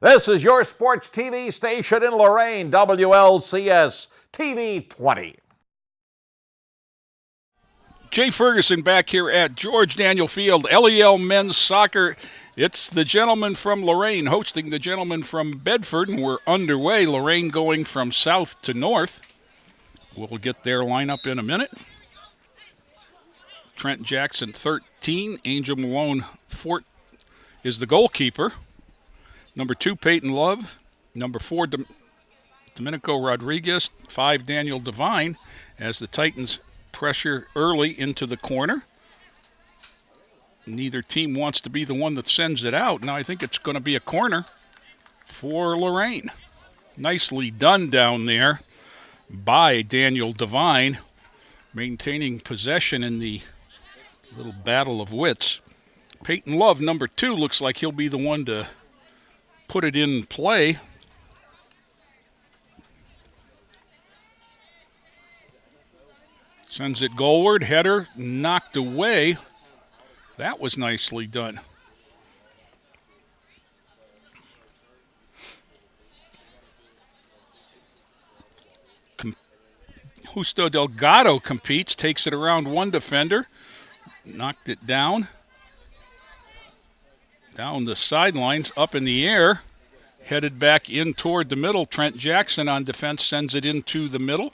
This is your sports TV station in Lorain, WLCS TV 20. Jay Ferguson back here at George Daniel Field, LEL Men's Soccer. It's the gentlemen from Lorain hosting the gentlemen from Bedford, and we're underway. Lorain going from south to north. We'll get their lineup in a minute. Trent Jackson, 13. Angel Malone, 4, is the goalkeeper. Number 2, Peyton Love. Number 4, Domenico Rodriguez. 5, Daniel Devine, as the Titans pressure early into the corner. Neither team wants to be the one that sends it out. Now I think it's going to be a corner for Lorain. Nicely done down there by Daniel Devine, maintaining possession in the little battle of wits. Peyton Love, number 2, looks like he'll be the one to put it in play. Sends it goalward, header knocked away. That was nicely done. Justo Delgado competes, takes it around one defender, knocked it down the sidelines, up in the air, headed back in toward the middle. Trent Jackson on defense sends it into the middle.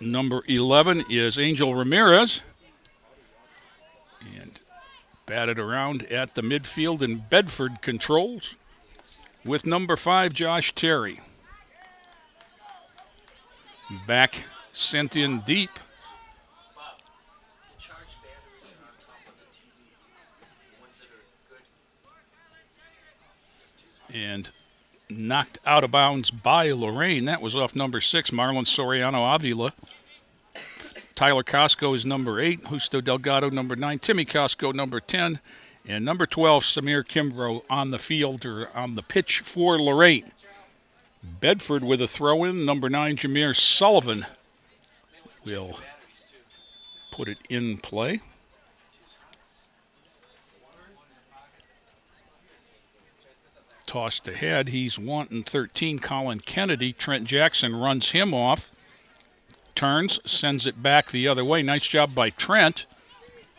Number 11 is Angel Ramirez. And batted around at the midfield, and Bedford controls with number 5, Josh Terry. Back sent in deep. And knocked out of bounds by Lorain. That was off number 6, Marlon Soriano Avila. Tyler Costco is number 8, Justo Delgado number 9, Timmy Costco number 10, and number 12, Samir Kimbrough on the field or on the pitch for Lorain. Bedford with a throw-in, number 9, Jameer Sullivan will put it in play. Tossed ahead, he's wanting 13, Colin Kennedy. Trent Jackson runs him off. Turns, sends it back the other way. Nice job by Trent.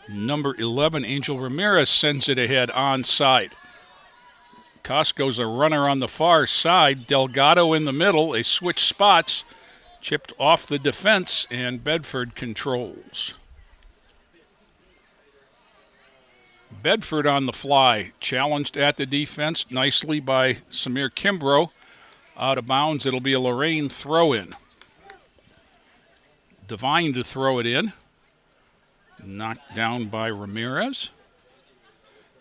Number 11, Angel Ramirez, sends it ahead onside. Costco's a runner on the far side. Delgado in the middle. They switch spots. Chipped off the defense, and Bedford controls. Bedford on the fly, challenged at the defense nicely by Samir Kimbrough. Out of bounds, it'll be a Lorain throw-in. Devine to throw it in. Knocked down by Ramirez.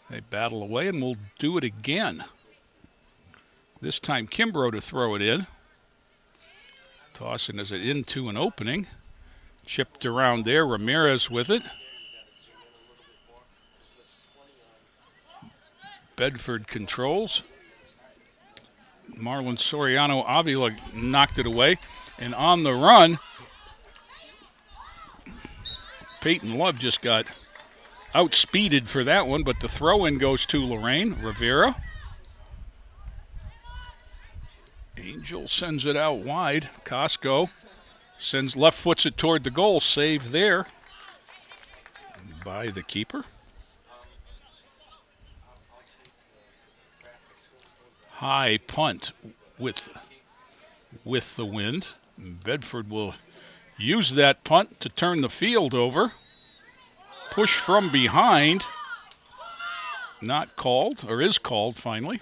They battle away, and we'll do it again. This time Kimbrough to throw it in. Tossing as it into an opening. Chipped around there, Ramirez with it. Bedford controls. Marlon Soriano Avila knocked it away. And on the run, Peyton Love just got outspeeded for that one, but the throw-in goes to Lorain. Rivera. Angel sends it out wide. Costco sends left foots it toward the goal. Save there by the keeper. High punt with the wind. Bedford will use that punt to turn the field over. Push from behind. Not called, or is called finally.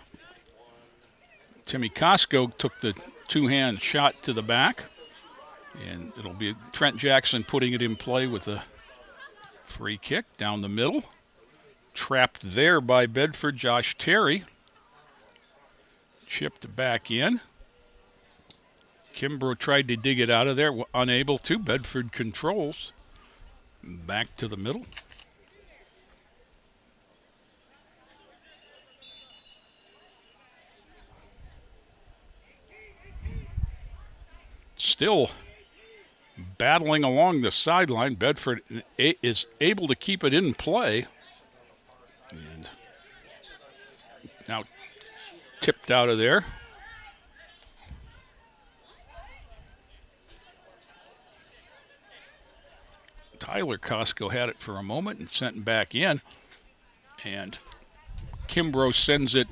Timmy Costco took the two-hand shot to the back. And it'll be Trent Jackson putting it in play with a free kick down the middle. Trapped there by Bedford, Josh Terry. Chipped back in. Kimbrough tried to dig it out of there, unable to. Bedford controls. Back to the middle. Still battling along the sideline. Bedford is able to keep it in play. And now tipped out of there. Tyler Costco had it for a moment and sent it back in. And Kimbrough sends it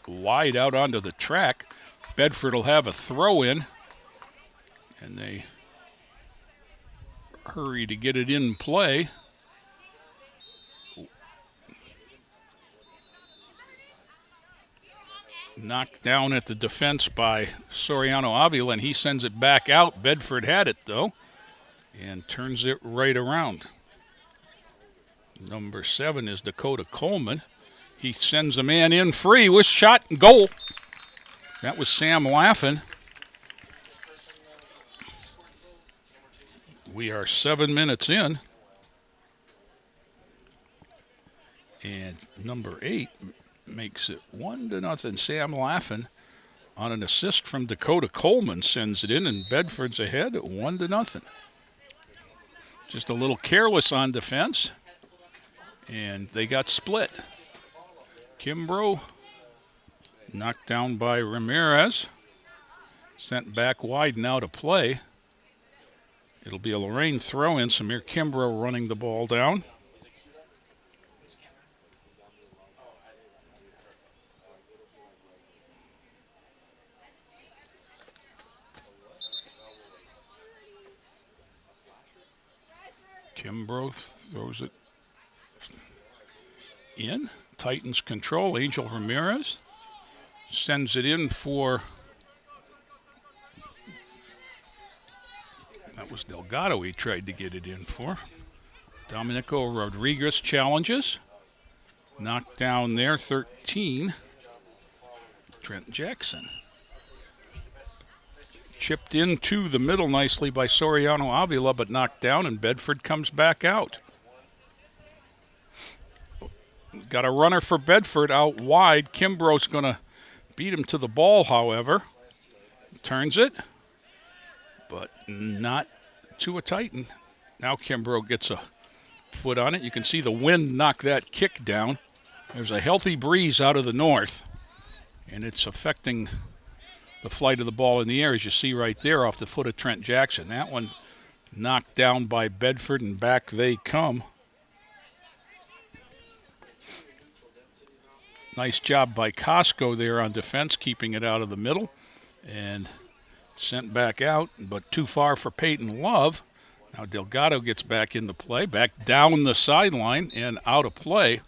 wide out onto the track. Bedford will have a throw in. And they hurry to get it in play. Knocked down at the defense by Soriano Avila, and he sends it back out. Bedford had it, though, and turns it right around. Number 7 is Dakota Coleman. He sends a man in free with shot and goal. That was Sam Laffin. We are 7 minutes in. And number 8 makes it 1-0. Sam Laffin on an assist from Dakota Coleman sends it in, and Bedford's ahead at 1-0. Just a little careless on defense, and they got split. Kimbrough knocked down by Ramirez, sent back wide now to play. It'll be a Lorain throw-in. Samir Kimbrough running the ball down. Kimbrough throws it in. Titans control. Angel Ramirez sends it in for, that was Delgado he tried to get it in for. Domenico Rodriguez challenges. Knocked down there, 13. Trent Jackson. Chipped into the middle nicely by Soriano Avila, but knocked down, and Bedford comes back out. Got a runner for Bedford out wide. Kimbrough's going to beat him to the ball, however. Turns it, but not to a Titan. Now Kimbrough gets a foot on it. You can see the wind knock that kick down. There's a healthy breeze out of the north, and it's affecting the flight of the ball in the air, as you see right there off the foot of Trent Jackson. That one knocked down by Bedford, and back they come. Nice job by Costco there on defense, keeping it out of the middle, and sent back out, but too far for Peyton Love. Now Delgado gets back into play, back down the sideline and out of play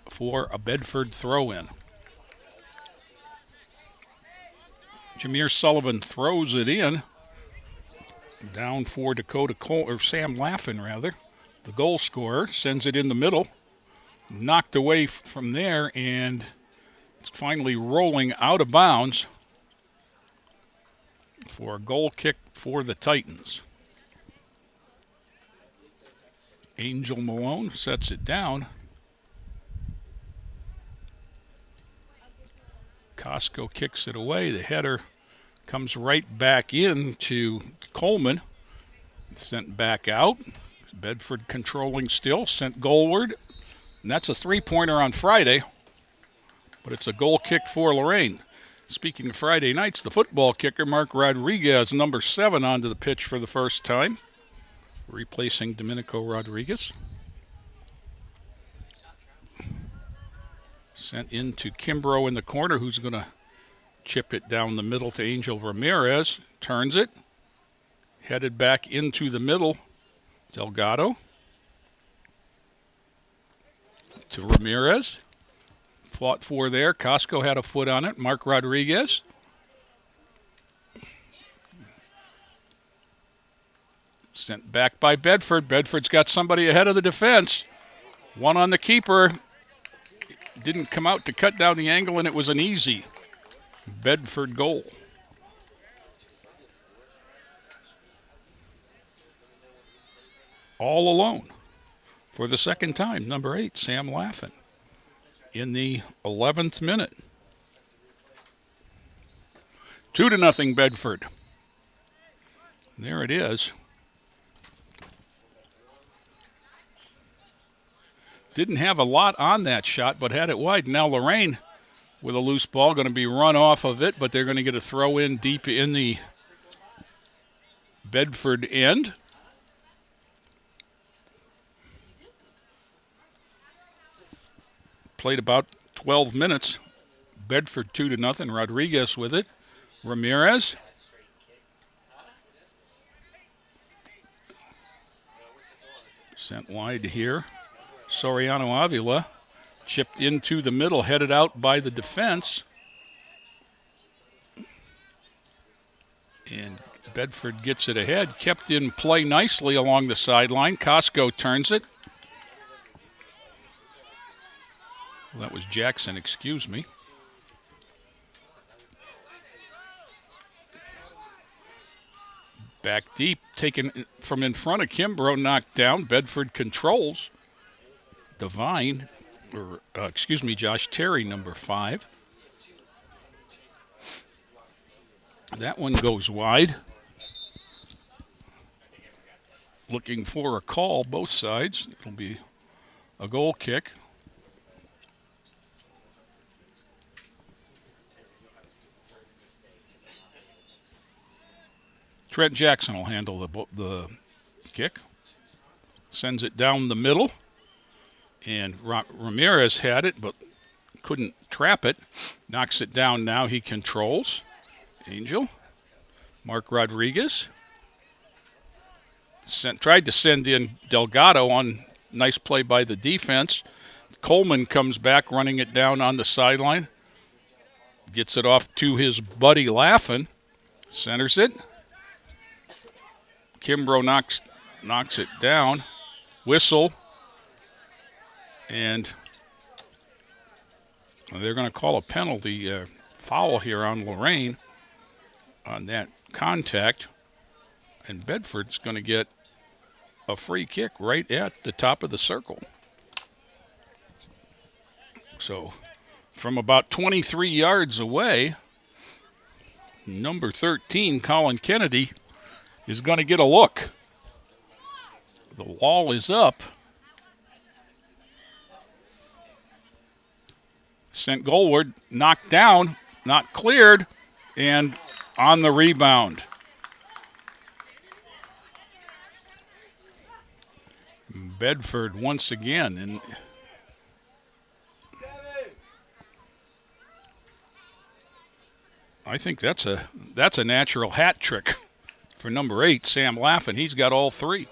for a Bedford throw-in. Jameer Sullivan throws it in. Down for Sam Laffin, rather. The goal scorer sends it in the middle. Knocked away from there, and it's finally rolling out of bounds for a goal kick for the Titans. Angel Malone sets it down. Costco kicks it away. The header comes right back in to Coleman. Sent back out. Bedford controlling still. Sent goalward. And that's a three-pointer on Friday. But it's a goal kick for Lorain. Speaking of Friday nights, the football kicker, Mark Rodriguez, number 7, onto the pitch for the first time, replacing Domenico Rodriguez. Sent into Kimbrough in the corner, who's going to chip it down the middle to Angel Ramirez. Turns it. Headed back into the middle. Delgado. To Ramirez. Fought for there. Costco had a foot on it. Mark Rodriguez. Sent back by Bedford. Bedford's got somebody ahead of the defense. One on the keeper. Didn't come out to cut down the angle, and it was an easy Bedford goal. All alone for the second time, number 8, Sam Laffin, in the 11th minute. 2-0 Bedford. There it is. Didn't have a lot on that shot, but had it wide. Now Lorain with a loose ball, going to be run off of it, but they're going to get a throw in deep in the Bedford end. Played about 12 minutes. Bedford 2-0. Rodriguez with it. Ramirez. Sent wide here. Soriano Avila chipped into the middle, headed out by the defense. And Bedford gets it ahead. Kept in play nicely along the sideline. Costco turns it. Well, that was Jackson, excuse me. Back deep, taken from in front of Kimbrough, knocked down. Bedford controls. Devine, Josh Terry, number 5. That one goes wide. Looking for a call, both sides. It'll be a goal kick. Trent Jackson will handle the kick. Sends it down the middle. And Ramirez had it, but couldn't trap it. Knocks it down now. He controls. Angel. Mark Rodriguez. Tried to send in Delgado on nice play by the defense. Coleman comes back, running it down on the sideline. Gets it off to his buddy Laffin. Centers it. Kimbrough knocks it down. Whistle. And they're going to call a penalty foul here on Lorain on that contact. And Bedford's going to get a free kick right at the top of the circle. So from about 23 yards away, number 13, Colin Kennedy, is going to get a look. The wall is up. Sent goalward, knocked down, not cleared, and on the rebound. Bedford once again. And I think that's a natural hat trick for number 8, Sam Laffin. He's got all 3.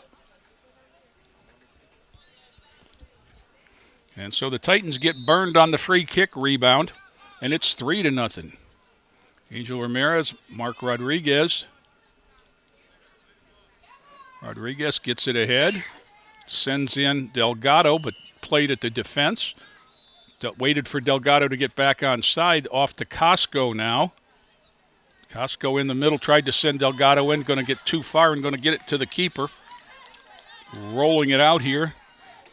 And so the Titans get burned on the free kick rebound, and it's 3-0. Angel Ramirez, Mark Rodriguez. Rodriguez gets it ahead, sends in Delgado, but played at the defense. Waited for Delgado to get back on side, off to Costco now. Costco in the middle, tried to send Delgado in, going to get too far and going to get it to the keeper. Rolling it out here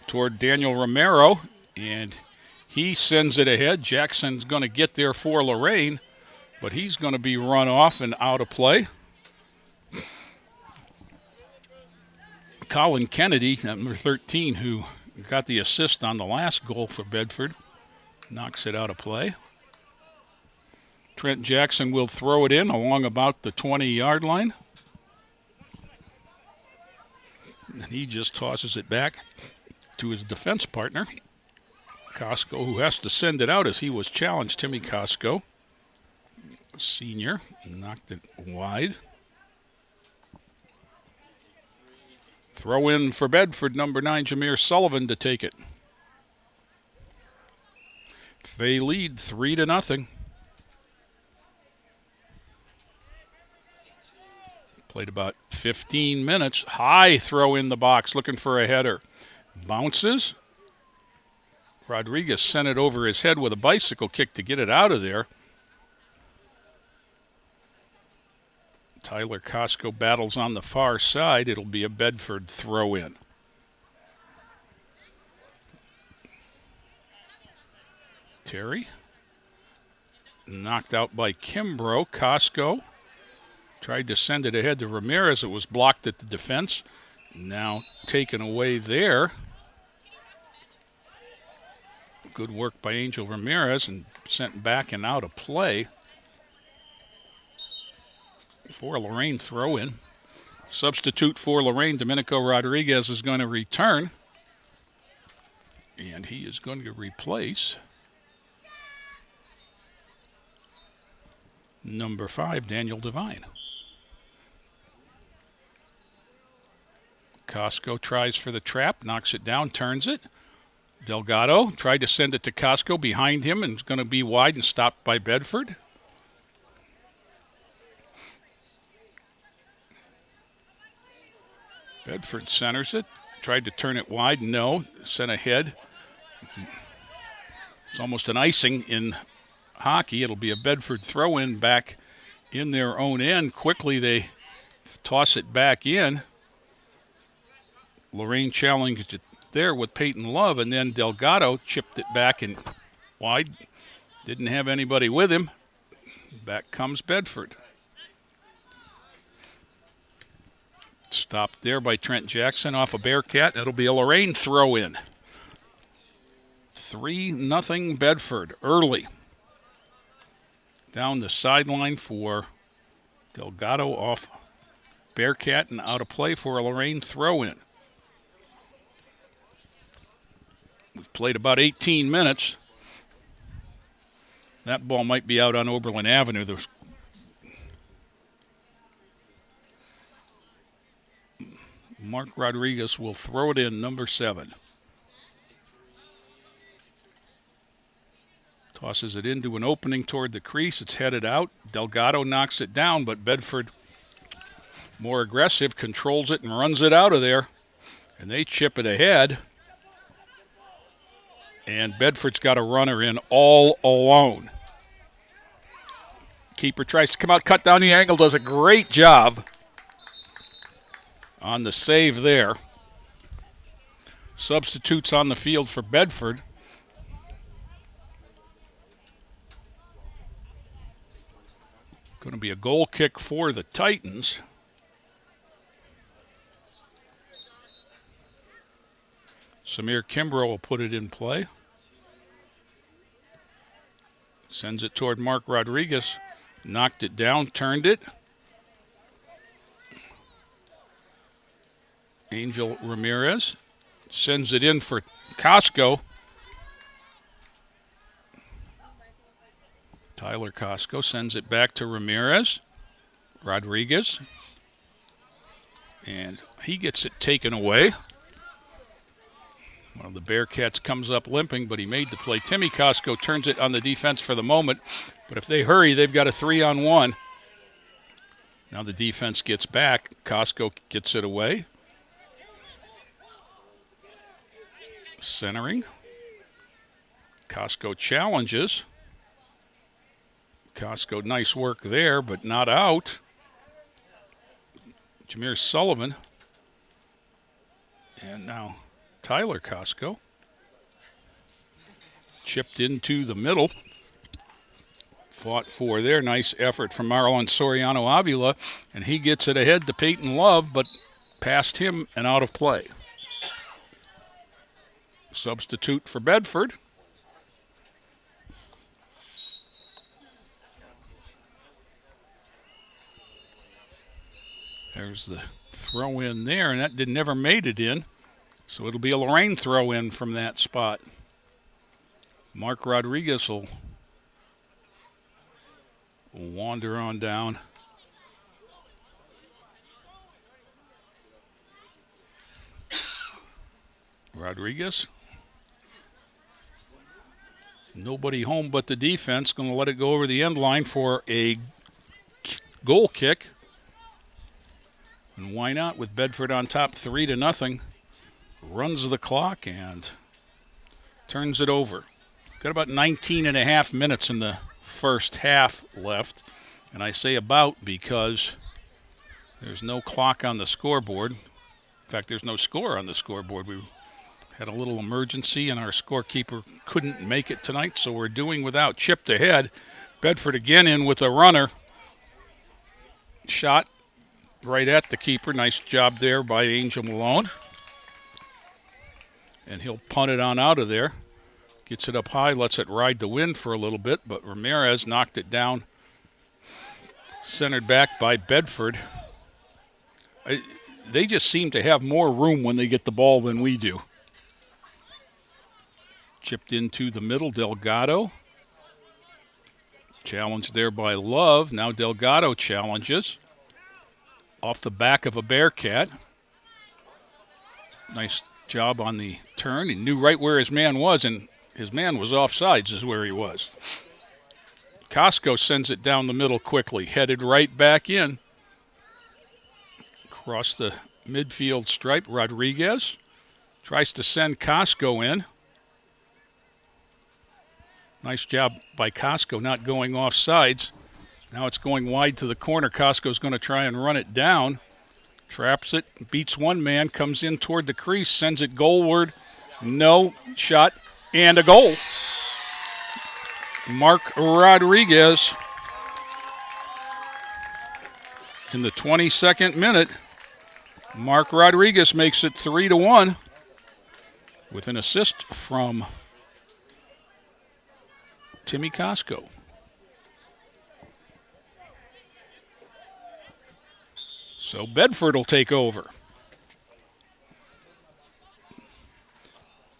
toward Daniel Romero, and he sends it ahead. Jackson's going to get there for Lorain, but he's going to be run off and out of play. Colin Kennedy, number 13, who got the assist on the last goal for Bedford, knocks it out of play. Trent Jackson will throw it in along about the 20-yard line. And he just tosses it back to his defense partner, Costco, who has to send it out as he was challenged. Timmy Costco, senior, knocked it wide. Throw in for Bedford, number 9, Jameer Sullivan, to take it. They lead 3-0. Played about 15 minutes. High throw in the box, looking for a header. Bounces. Rodriguez sent it over his head with a bicycle kick to get it out of there. Tyler Costco battles on the far side. It'll be a Bedford throw in. Terry. Knocked out by Kimbrough. Costco tried to send it ahead to Ramirez. It was blocked at the defense. Now taken away there. Good work by Angel Ramirez and sent back and out of play for a Lorain throw-in. Substitute for Lorain, Domenico Rodriguez, is going to return. And he is going to replace number 5, Daniel Devine. Costco tries for the trap, knocks it down, turns it. Delgado tried to send it to Costco behind him and is going to be wide and stopped by Bedford. Bedford centers it, tried to turn it wide, no, sent ahead. It's almost an icing in hockey. It'll be a Bedford throw-in back in their own end. Quickly they toss it back in. Lorain challenged it there with Peyton Love, and then Delgado chipped it back and wide. Didn't have anybody with him. Back comes Bedford. Stopped there by Trent Jackson off a Bearcat. That'll be a Lorain throw-in. 3-0 Bedford early. Down the sideline for Delgado off Bearcat and out of play for a Lorain throw-in. We've played about 18 minutes. That ball might be out on Oberlin Avenue. There's Mark Rodriguez will throw it in, number 7. Tosses it into an opening toward the crease. It's headed out. Delgado knocks it down, but Bedford, more aggressive, controls it and runs it out of there. And they chip it ahead. And Bedford's got a runner in all alone. Keeper tries to come out, cut down the angle, does a great job on the save there. Substitutes on the field for Bedford. Going to be a goal kick for the Titans. Samir Kimbrough will put it in play. Sends it toward Mark Rodriguez. Knocked it down, turned it. Angel Ramirez sends it in for Costco. Tyler Costco sends it back to Ramirez. Rodriguez. And he gets it taken away. One of the Bearcats comes up limping, but he made the play. Timmy Costco turns it on the defense for the moment. But if they hurry, they've got a 3-on-1. Now the defense gets back. Costco gets it away. Centering. Costco challenges. Costco, nice work there, but not out. Jameer Sullivan. And now Tyler Costco. Chipped into the middle. Fought for there. Nice effort from Marlon Soriano Avila. And he gets it ahead to Peyton Love, but past him and out of play. Substitute for Bedford. There's the throw in there, and that never made it in. So it'll be a Lorain throw in from that spot. Mark Rodriguez will wander on down. Rodriguez. Nobody home but the defense. Going to let it go over the end line for a goal kick. And why not with Bedford on top 3-0. Runs the clock and turns it over. Got about 19 and a half minutes in the first half left. And I say about because there's no clock on the scoreboard. In fact, there's no score on the scoreboard. We had a little emergency and our scorekeeper couldn't make it tonight, so we're doing without. Chipped ahead. Bedford again in with a runner. Shot right at the keeper. Nice job there by Angel Malone. And he'll punt it on out of there. Gets it up high, lets it ride the wind for a little bit, but Ramirez knocked it down. Centered back by Bedford. They just seem to have more room when they get the ball than we do. Chipped into the middle, Delgado. Challenged there by Love. Now Delgado challenges. Off the back of a Bearcat. Nice job on the turn. He knew right where his man was, and his man was offsides is where he was. Costco sends it down the middle quickly, headed right back in. Across the midfield stripe, Rodriguez tries to send Costco in. Nice job by Costco not going off sides. Now it's going wide to the corner. Costco's going to try and run it down. Traps it, beats one man, comes in toward the crease, sends it goalward. No shot, and a goal. Mark Rodriguez in the 22nd minute. Mark Rodriguez makes it 3-1 with an assist from Timmy Costco. So Bedford will take over.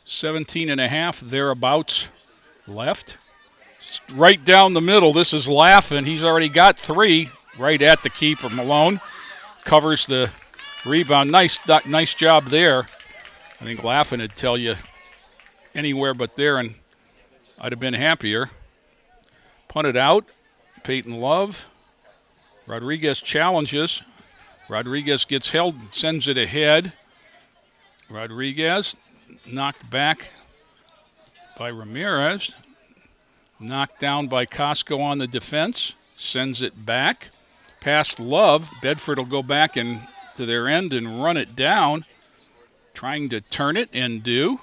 17.5 thereabouts left. Right down the middle, this is Laffin. He's already got 3 right at the keeper. Malone covers the rebound. Nice job there. I think Laffin would tell you anywhere but there, and I'd have been happier. Punted out. Peyton Love. Rodriguez challenges. Rodriguez gets held, sends it ahead. Rodriguez knocked back by Ramirez. Knocked down by Costco on the defense. Sends it back. Past Love. Bedford will go back and to their end and run it down. Trying to turn it and do.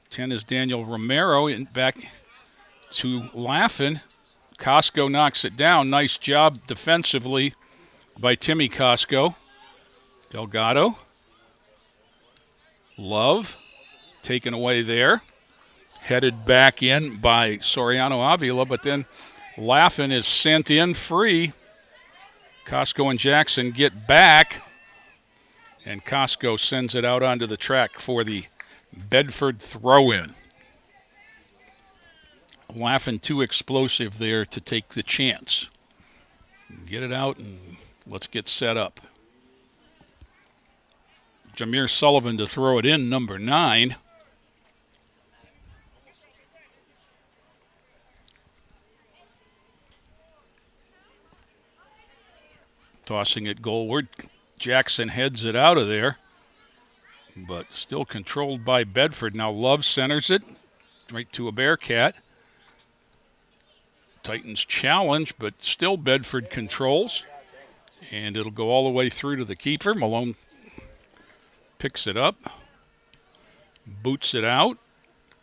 10 is Daniel Romero. Back to Laffin. Costco knocks it down. Nice job defensively by Timmy Costco. Delgado. Love. Taken away there. Headed back in by Soriano Avila, but then Laffin is sent in free. Costco and Jackson get back, and Costco sends it out onto the track for the Bedford throw-in. Laffin too explosive there to take the chance. Get it out and let's get set up. Jameer Sullivan to throw it in, number 9. Tossing it goalward. Jackson heads it out of there, but still controlled by Bedford. Now Love centers it right to a Bearcat. Titans challenge, but still Bedford controls. And it'll go all the way through to the keeper. Malone picks it up, boots it out,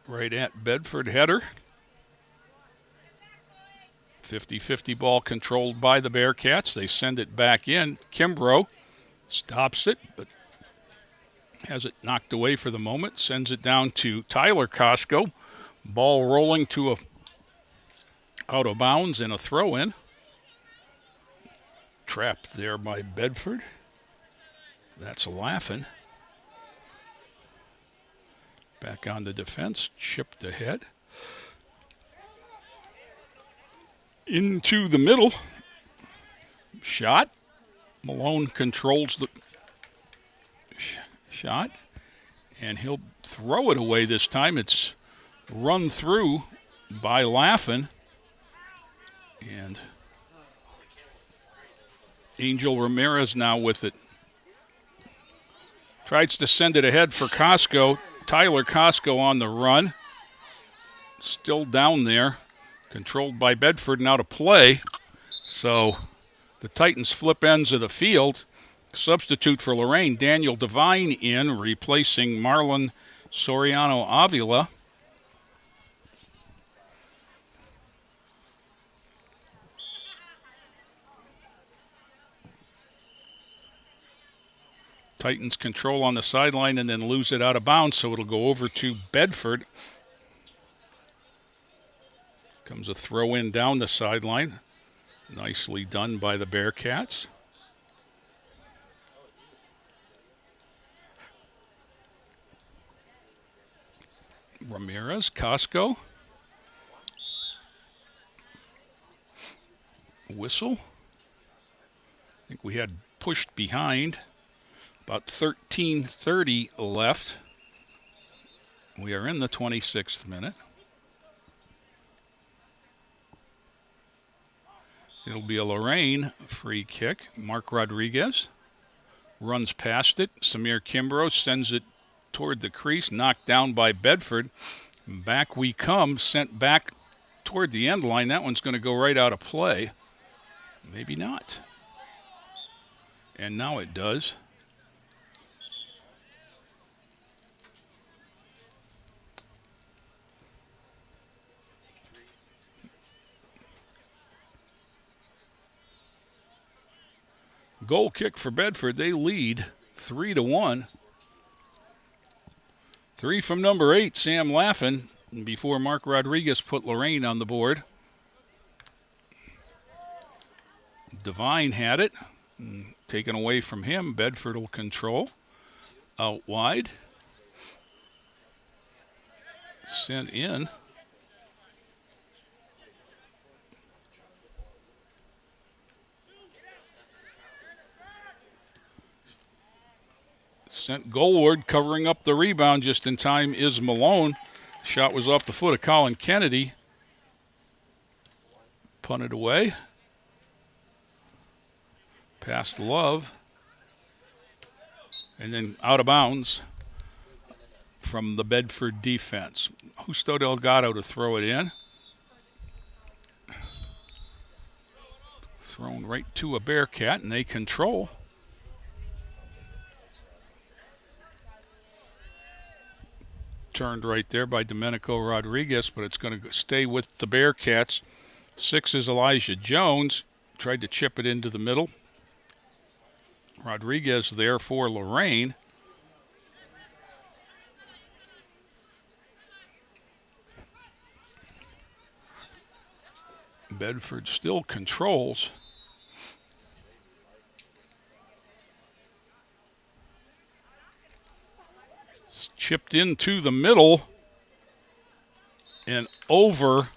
right at Bedford header. 50-50 ball controlled by the Bearcats. They send it back in. Kimbrough stops it, but has it knocked away for the moment. Sends it down to Tyler Costco. Ball rolling to a out of bounds and a throw-in. Trapped there by Bedford. That's Laffin. Back on the defense, chipped ahead. Into the middle. Shot. Malone controls the shot, and he'll throw it away this time. It's run through by Laffin. And Angel Ramirez now with it. Tries to send it ahead for Costco. Tyler Costco on the run. Still down there. Controlled by Bedford, now to play. So the Titans flip ends of the field. Substitute for Lorain, Daniel Devine in, replacing Marlon Soriano Avila. Titans control on the sideline and then lose it out of bounds, so it'll go over to Bedford. Comes a throw in down the sideline. Nicely done by the Bearcats. Ramirez, Costco. Whistle. I think we had pushed behind. About 13:30 left. We are in the 26th minute. It'll be a Lorain free kick. Mark Rodriguez runs past it. Samir Kimbrough sends it toward the crease, knocked down by Bedford. Back we come, sent back toward the end line. That one's going to go right out of play. Maybe not. And now it does. Goal kick for Bedford. They lead 3-1. 3 from number 8, Sam Laffin, before Mark Rodriguez put Lorain on the board. Devine had it. Taken away from him. Bedford will control. Out wide. Sent in. Sent goalward, covering up the rebound just in time is Malone. Shot was off the foot of Colin Kennedy. Punted away. Past Love. And then out of bounds from the Bedford defense. Justo Delgado to throw it in. Thrown right to a Bearcat, and they control. Turned right there by Domenico Rodriguez, but it's going to stay with the Bearcats. 6 is Elijah Jones. Tried to chip it into the middle. Rodriguez there for Lorain. Bedford still controls. Chipped into the middle and over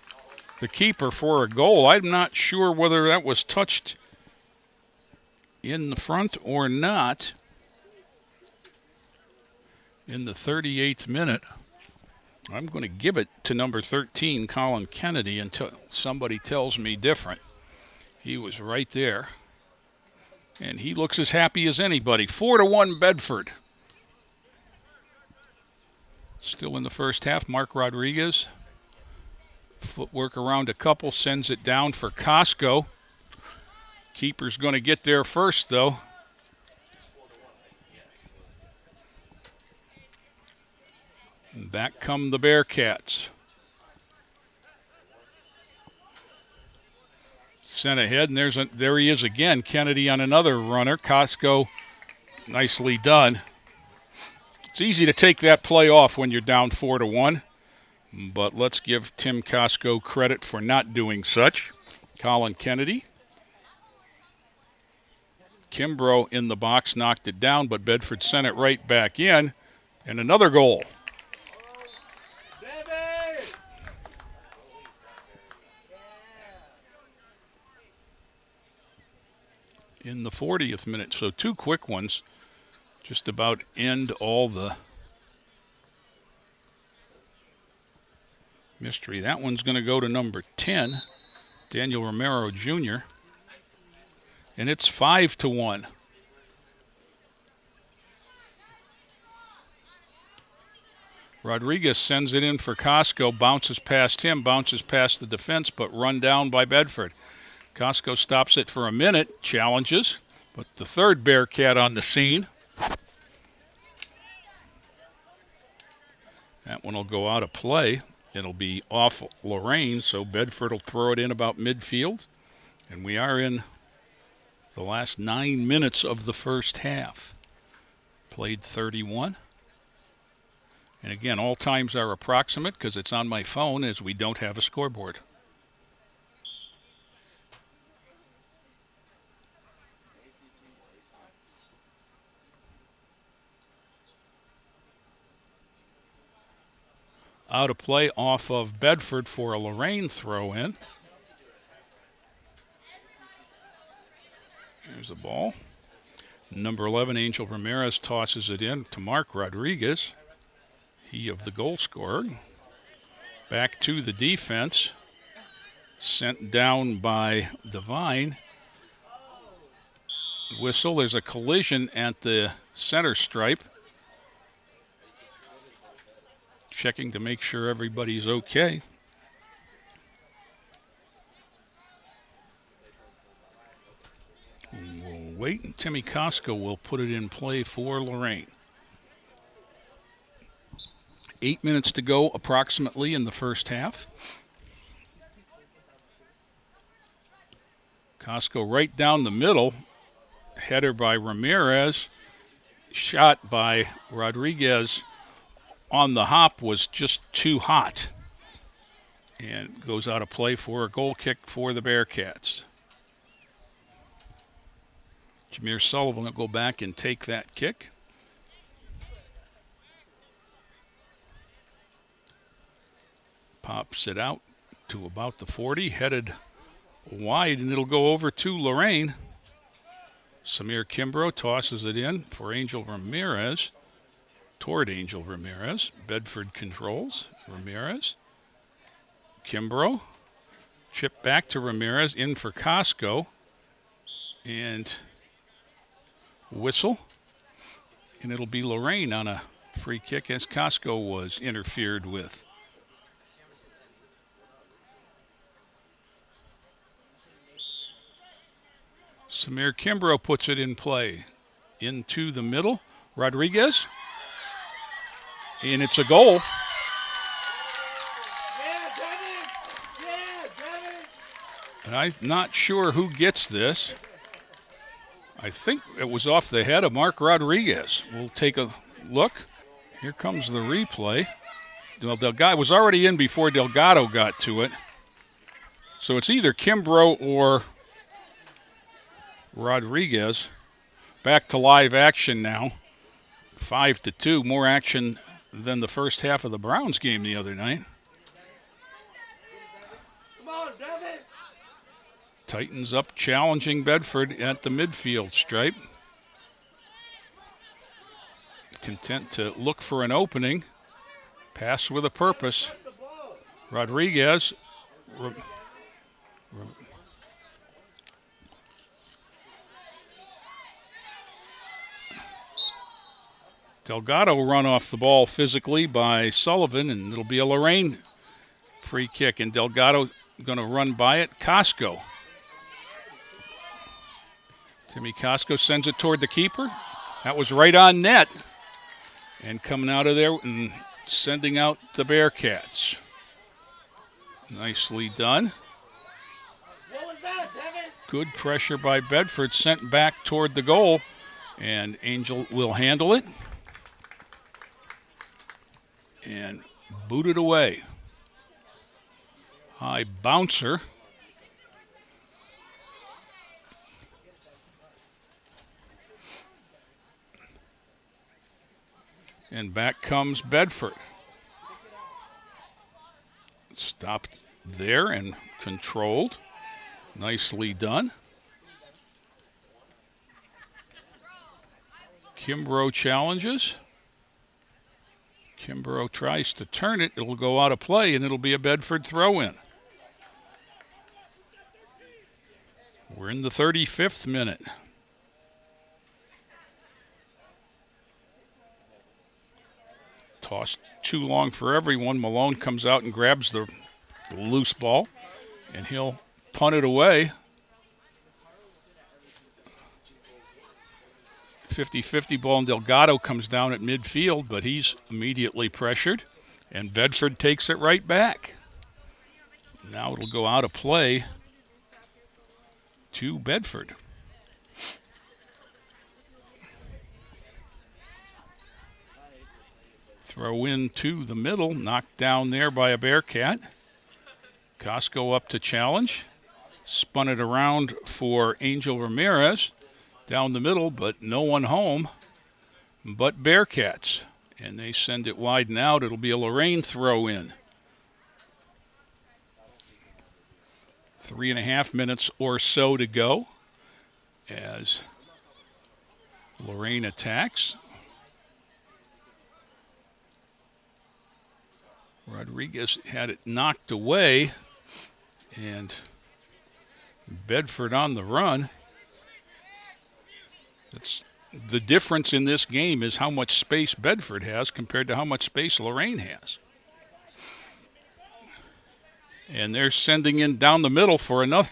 the keeper for a goal. I'm not sure whether that was touched in the front or not. In the 38th minute, I'm going to give it to number 13, Colin Kennedy, until somebody tells me different. He was right there, and he looks as happy as anybody. 4-1 Bedford. Still in the first half, Mark Rodriguez. Footwork around a couple, sends it down for Costco. Keeper's going to get there first, though. And back come the Bearcats. Sent ahead, and there he is again. Kennedy on another runner. Costco, nicely done. It's easy to take that play off when you're down 4-1, but let's give Tim Costco credit for not doing such. Colin Kennedy. Kimbrough in the box, knocked it down, but Bedford sent it right back in, and another goal. In the 40th minute, so 2 quick ones. Just about end all the mystery. That one's going to go to number 10, Daniel Romero Jr., and it's 5-1. Rodriguez sends it in for Costco, bounces past him, bounces past the defense, but run down by Bedford. Costco stops it for a minute, challenges, but the third Bearcat on the scene. That one will go out of play. It'll be off Lorain, so Bedford will throw it in about midfield. And we are in the last 9 minutes of the first half. Played 31. And again, all times are approximate because it's on my phone as we don't have a scoreboard. out of play off of Bedford for a Lorain throw in. There's the ball. Number 11, Angel Ramirez tosses it in to Mark Rodriguez. He of the goal scorer. Back to the defense. Sent down by Devine. Whistle. There's a collision at the center stripe. Checking to make sure everybody's okay. We'll wait, and Timmy Costco will put it in play for Lorain. 8 minutes to go approximately in the first half. Costco right down the middle. Header by Ramirez. Shot by Rodriguez on the hop was just too hot. And goes out of play for a goal kick for the Bearcats. Jameer Sullivan will go back and take that kick. Pops it out to about the 40, headed wide, and it'll go over to Lorain. Samir Kimbrough tosses it in for Angel Ramirez, toward Angel Ramirez. Bedford controls. Ramirez. Kimbrough. Chip back to Ramirez, in for Costco. And whistle. And it'll be Lorain on a free kick as Costco was interfered with. Samir Kimbrough puts it in play. Into the middle. Rodriguez. And it's a goal. And I'm not sure who gets this. I think it was off the head of Mark Rodriguez. We'll take a look. Here comes the replay. Delgado was already in before Delgado got to it. So it's either Kimbrough or Rodriguez. Back to live action now. 5-2. More action than the first half of the Browns game the other night. Come on, Devin. Titans up, challenging Bedford at the midfield stripe. Content to look for an opening. Pass with a purpose. Rodriguez. Delgado run off the ball physically by Sullivan, and it'll be a Lorain free kick, and Delgado going to run by it. Costco. Timmy Costco sends it toward the keeper. That was right on net. And coming out of there and sending out the Bearcats. Nicely done. What was that, Devin? Good pressure by Bedford, sent back toward the goal, and Angel will handle it. And boot it away. High bouncer. And back comes Bedford. Stopped there and controlled. Nicely done. Kimbrough challenges. Kimbrough tries to turn it. It'll go out of play, and it'll be a Bedford throw-in. We're in the 35th minute. Tossed too long for everyone. Malone comes out and grabs the loose ball, and he'll punt it away. 50-50 ball, and Delgado comes down at midfield, but he's immediately pressured, and Bedford takes it right back. Now it'll go out of play to Bedford. Throw in to the middle, knocked down there by a Bearcat. Costco up to challenge. Spun it around for Angel Ramirez. Down the middle, but no one home but Bearcats. And they send it wide and out. It'll be a Lorain throw in. 3.5 minutes or so to go as Lorain attacks. Rodriguez had it knocked away, and Bedford on the run. That's the difference in this game, is how much space Bedford has compared to how much space Lorain has. And they're sending in down the middle for another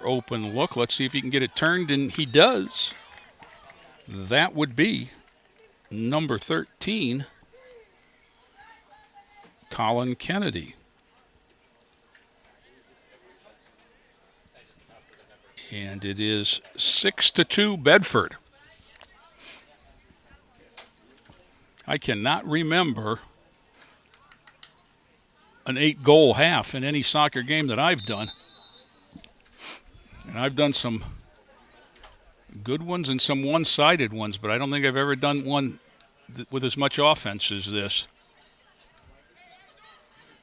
open look. Let's see if he can get it turned, and he does. That would be number 13, Colin Kennedy. And it is 6-2 Bedford. I cannot remember an 8-goal half in any soccer game that I've done. And I've done some good ones and some one-sided ones, but I don't think I've ever done one with as much offense as this.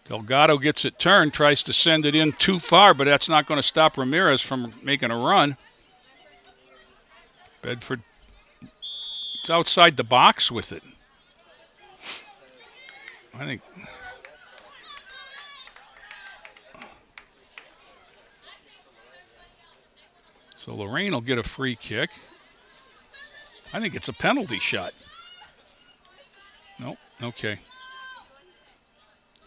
Delgado gets it turned, tries to send it in too far, but that's not going to stop Ramirez from making a run. Bedford is outside the box with it. I think so. Lorain will get a free kick. I think it's a penalty shot. Nope. Okay.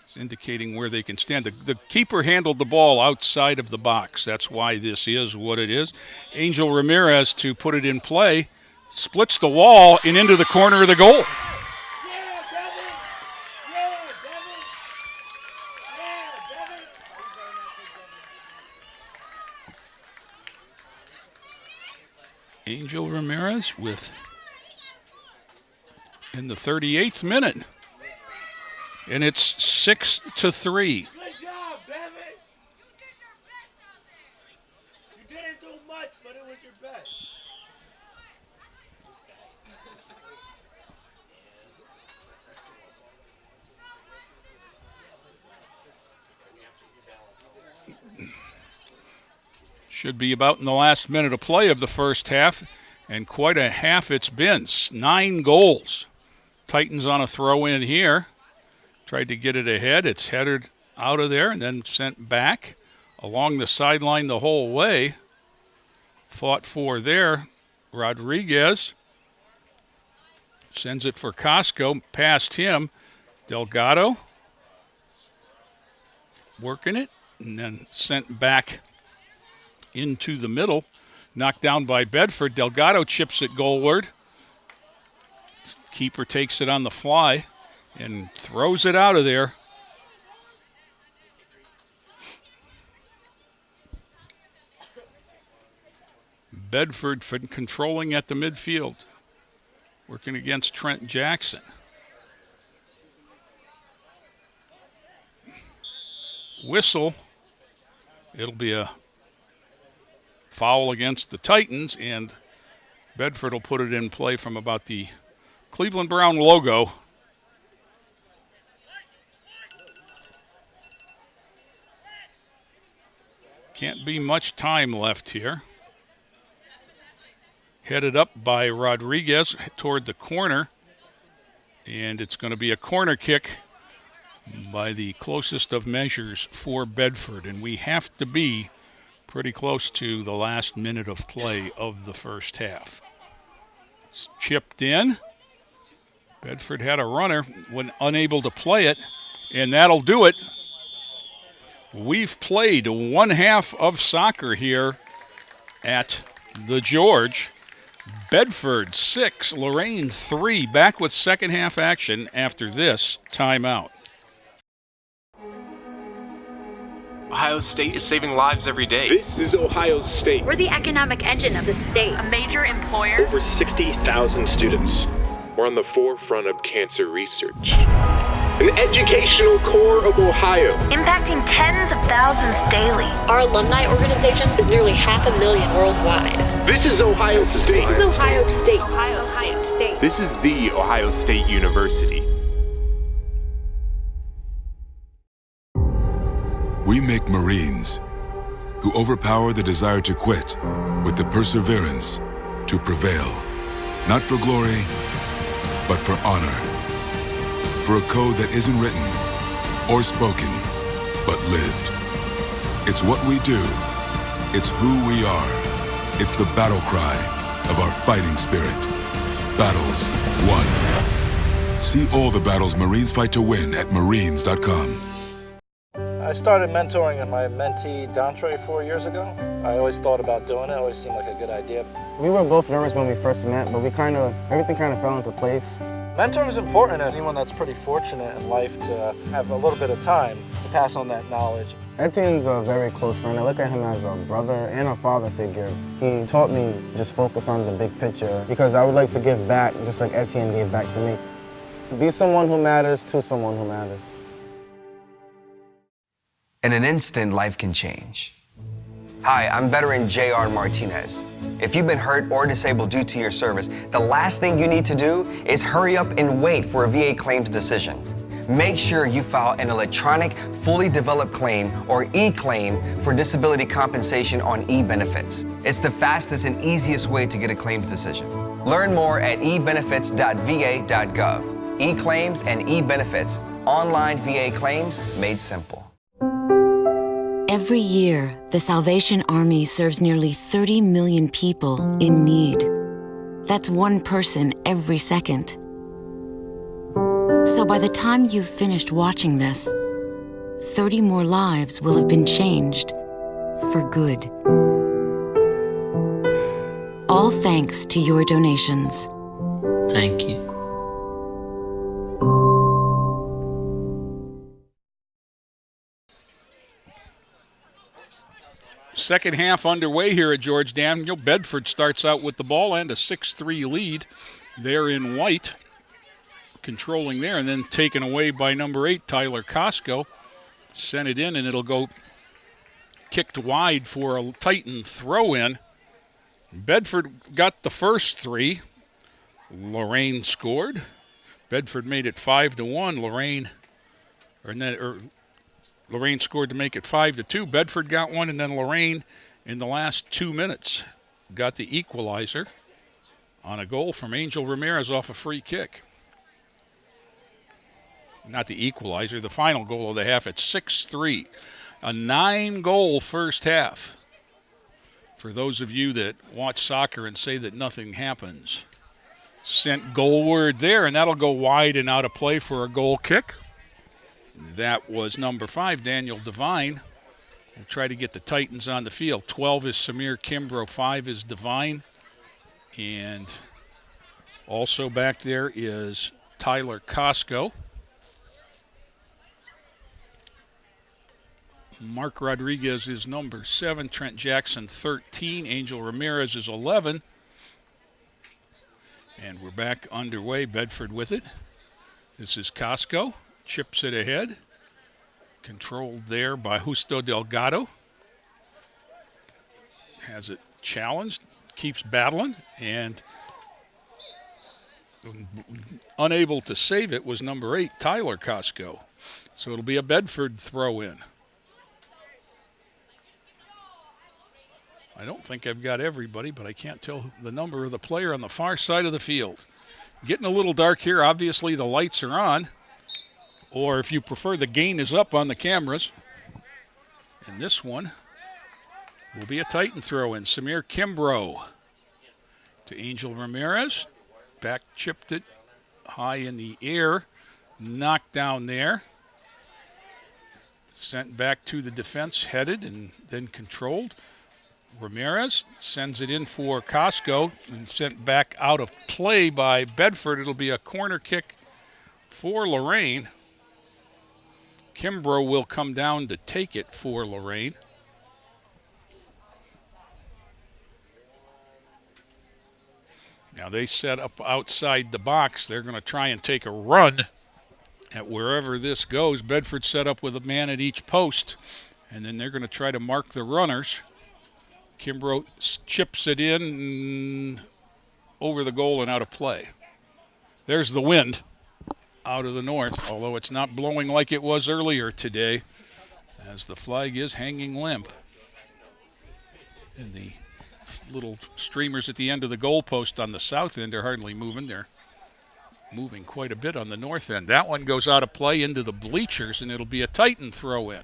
It's indicating where they can stand. The keeper handled the ball outside of the box. That's why this is what it is. Angel Ramirez to put it in play. Splits the wall and into the corner of the goal. Angel Ramirez with in the 38th minute. And it's 6-3. Good job, Devin. You didn't do much, but it was your best. Should be about in the last minute of play of the first half, and quite a half it's been. 9 goals. Titans on a throw in here. Tried to get it ahead. It's headed out of there and then sent back along the sideline the whole way. Fought for there. Rodriguez sends it for Costco. Past him. Delgado working it and then sent back into the middle. Knocked down by Bedford. Delgado chips it goalward. Keeper takes it on the fly and throws it out of there. Bedford controlling at the midfield. Working against Trent Jackson. Whistle. It'll be a foul against the Titans, and Bedford will put it in play from about the Cleveland Brown logo. Can't be much time left here. Headed up by Rodriguez toward the corner, and it's going to be a corner kick by the closest of measures for Bedford, and we have to be pretty close to the last minute of play of the first half. It's chipped in. Bedford had a runner when unable to play it, and that'll do it. We've played one half of soccer here at the George. Bedford 6, Lorain 3. Back with second half action after this timeout. Ohio State is saving lives every day. This is Ohio State. We're the economic engine of the state. A major employer. Over 60,000 students. We're on the forefront of cancer research. An educational core of Ohio. Impacting tens of thousands daily. Our alumni organization is nearly 500,000 worldwide. This is Ohio State. This is Ohio State. Ohio State. This is The Ohio State University. We make Marines who overpower the desire to quit with the perseverance to prevail. Not for glory, but for honor. For a code that isn't written or spoken, but lived. It's what we do. It's who we are. It's the battle cry of our fighting spirit. Battles won. See all the battles Marines fight to win at marines.com. I started mentoring my mentee, Dantre, 4 years ago. I always thought about doing it, always seemed like a good idea. We were both nervous when we first met, but everything kind of fell into place. Mentoring is important to anyone that's pretty fortunate in life to have a little bit of time to pass on that knowledge. Etienne's a very close friend. I look at him as a brother and a father figure. He taught me just focus on the big picture because I would like to give back just like Etienne gave back to me. Be someone who matters to someone who matters. In an instant, life can change. Hi, I'm veteran J.R. Martinez. If you've been hurt or disabled due to your service, the last thing you need to do is hurry up and wait for a VA claims decision. Make sure you file an electronic, fully developed claim or e-claim for disability compensation on e-benefits. It's the fastest and easiest way to get a claims decision. Learn more at ebenefits.va.gov. E-claims and e-benefits, online VA claims made simple. Every year, the Salvation Army serves nearly 30 million people in need. That's one person every second. So by the time you've finished watching this, 30 more lives will have been changed for good. All thanks to your donations. Thank you. Second half underway here at George Daniel. Bedford starts out with the ball and a 6-3 lead. They're in white, controlling there, and then taken away by number 8, Tyler Costco. Sent it in, and it'll go kicked wide for a Titan throw-in. Bedford got the first 3. Lorain scored. Bedford made it 5-1. Lorain scored to make it 5-2. Bedford got one, and then Lorain in the last 2 minutes got the equalizer on a goal from Angel Ramirez off a free kick. Not the equalizer, the final goal of the half. It's 6-3. A 9-goal first half. For those of you that watch soccer and say that nothing happens. Sent goalward there, and that'll go wide and out of play for a goal kick. That was number 5, Daniel Devine. We'll try to get the Titans on the field. 12 is Samir Kimbrough, 5 is Devine. And also back there is Tyler Costco. Mark Rodriguez is number 7, Trent Jackson 13, Angel Ramirez is 11. And we're back underway, Bedford with it. This is Costco. Chips it ahead. Controlled there by Justo Delgado. Has it challenged. Keeps battling. And unable to save it was number 8, Tyler Costco. So it'll be a Bedford throw-in. I don't think I've got everybody, but I can't tell the number of the player on the far side of the field. Getting a little dark here. Obviously, the lights are on. Or if you prefer, the gain is up on the cameras. And this one will be a Titan throw-in. Samir Kimbrough to Angel Ramirez. Back chipped it high in the air. Knocked down there. Sent back to the defense, headed and then controlled. Ramirez sends it in for Costco and sent back out of play by Bedford. It'll be a corner kick for Lorain. Kimbrough will come down to take it for Lorain. Now they set up outside the box. They're going to try and take a run at wherever this goes. Bedford set up with a man at each post, and then they're going to try to mark the runners. Kimbrough chips it in over the goal and out of play. There's the wind out of the north, although it's not blowing like it was earlier today, as the flag is hanging limp. And the little streamers at the end of the goalpost on the south end are hardly moving. They're moving quite a bit on the north end. That one goes out of play into the bleachers, and it'll be a Titan throw in.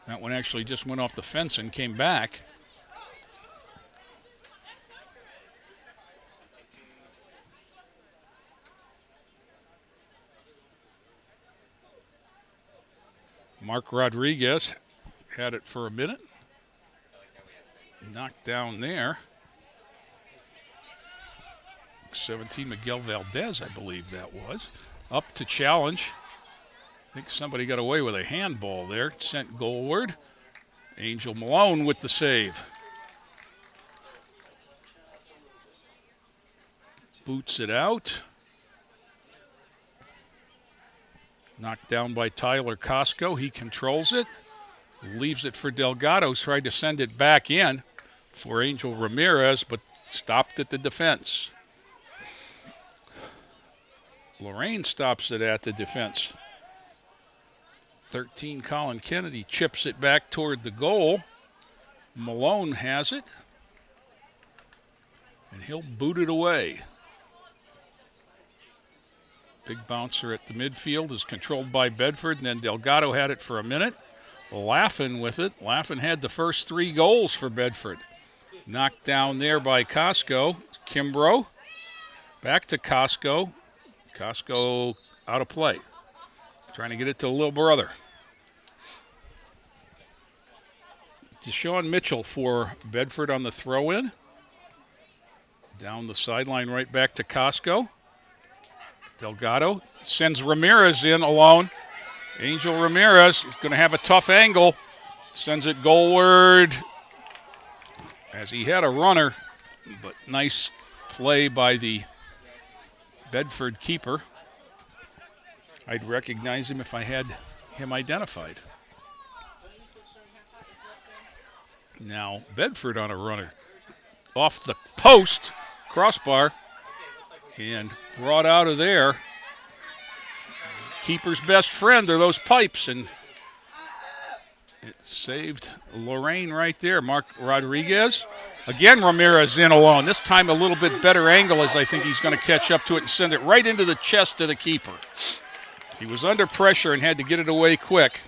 That one actually just went off the fence and came back. Mark Rodriguez had it for a minute. Knocked down there. 17, Miguel Valdez, I believe that was. Up to challenge. I think somebody got away with a handball there. Sent goalward. Angel Malone with the save. Boots it out. Knocked down by Tyler Costco. He controls it. Leaves it for Delgado. Tried to send it back in for Angel Ramirez, but stopped at the defense. Lorain stops it at the defense. 13, Colin Kennedy chips it back toward the goal. Malone has it. And he'll boot it away. Big bouncer at the midfield is controlled by Bedford, and then Delgado had it for a minute. Laughin with it. Laughin had the first 3 goals for Bedford. Knocked down there by Costco. Kimbrough. Back to Costco. Costco out of play. Trying to get it to little brother. Deshaun Mitchell for Bedford on the throw-in. Down the sideline right back to Costco. Delgado sends Ramirez in alone. Angel Ramirez is going to have a tough angle. Sends it goalward as he had a runner, but nice play by the Bedford keeper. I'd recognize him if I had him identified. Now Bedford on a runner. Off the post, crossbar, and brought out of there. Keeper's best friend are those pipes, and it saved Lorain right there. Mark Rodriguez. Again, Ramirez in alone. This time a little bit better angle, as I think he's going to catch up to it and send it right into the chest of the keeper. He was under pressure and had to get it away quick,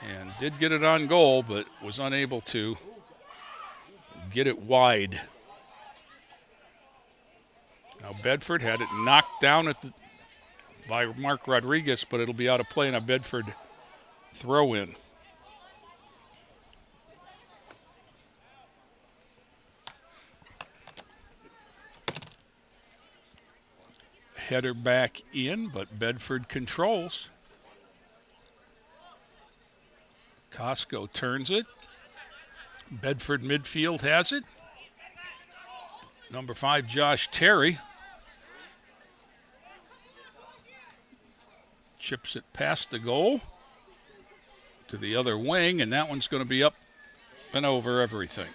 and did get it on goal, but was unable to get it wide. Now Bedford had it knocked down by Mark Rodriguez, but it'll be out of play in a Bedford throw-in. Header back in, but Bedford controls. Costco turns it. Bedford midfield has it. Number 5, Josh Terry. Chips it past the goal to the other wing, and that one's going to be up and over everything.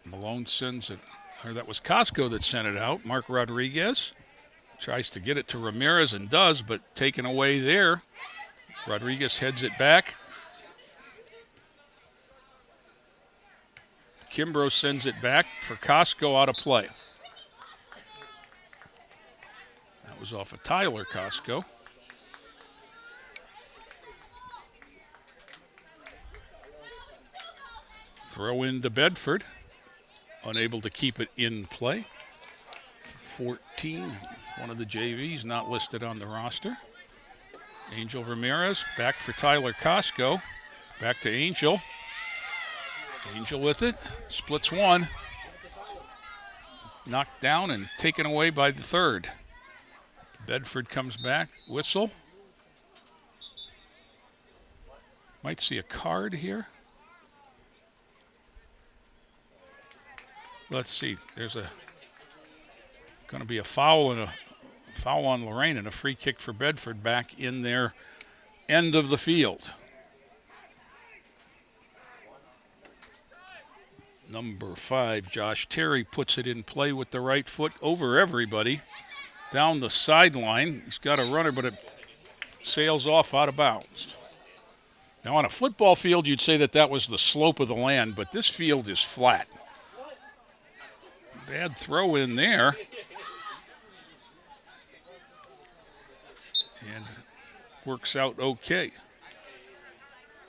Malone sends it, or that was Costco that sent it out. Mark Rodriguez tries to get it to Ramirez and does, but taken away there. Rodriguez heads it back. Kimbrough sends it back for Costco out of play. That was off of Tyler Costco. Throw into Bedford. Unable to keep it in play. 14, one of the JVs not listed on the roster. Angel Ramirez back for Tyler Costco. Back to Angel. Angel with it. Splits one. Knocked down and taken away by the third. Bedford comes back. Whistle. Might see a card here. Let's see. There's going to be a foul and a foul on Lorain and a free kick for Bedford back in their end of the field. Number 5, Josh Terry, puts it in play with the right foot over everybody down the sideline. He's got a runner, but it sails off out of bounds. Now, on a football field, you'd say that was the slope of the land, but this field is flat. Bad throw in there. And works out okay.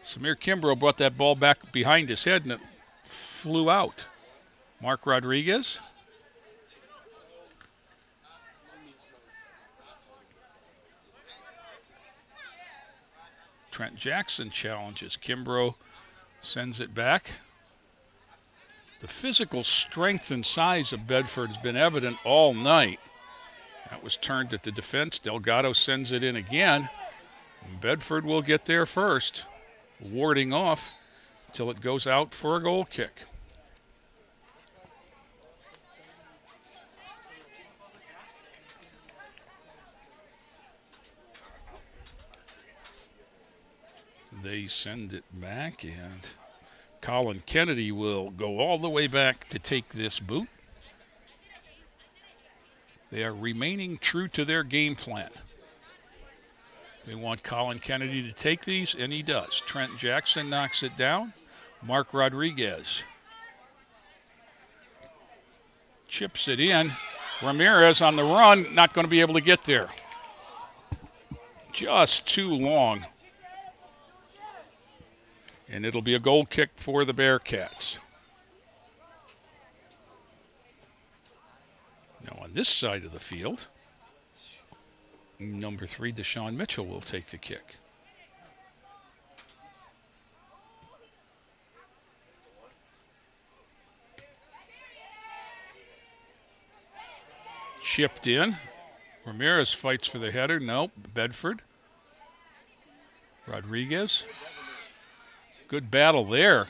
Samir Kimbrough brought that ball back behind his head, and it flew out. Mark Rodriguez. Trent Jackson challenges. Kimbrough sends it back. The physical strength and size of Bedford has been evident all night. That was turned at the defense. Delgado sends it in again. Bedford will get there first, warding off until it goes out for a goal kick. They send it back, and Colin Kennedy will go all the way back to take this boot. They are remaining true to their game plan. They want Colin Kennedy to take these, and he does. Trent Jackson knocks it down. Mark Rodriguez chips it in. Ramirez on the run, not going to be able to get there. Just too long. And it'll be a goal kick for the Bearcats. Now on this side of the field, number 3, Deshaun Mitchell, will take the kick. Chipped in. Ramirez fights for the header. Nope. Bedford. Rodriguez. Good battle there.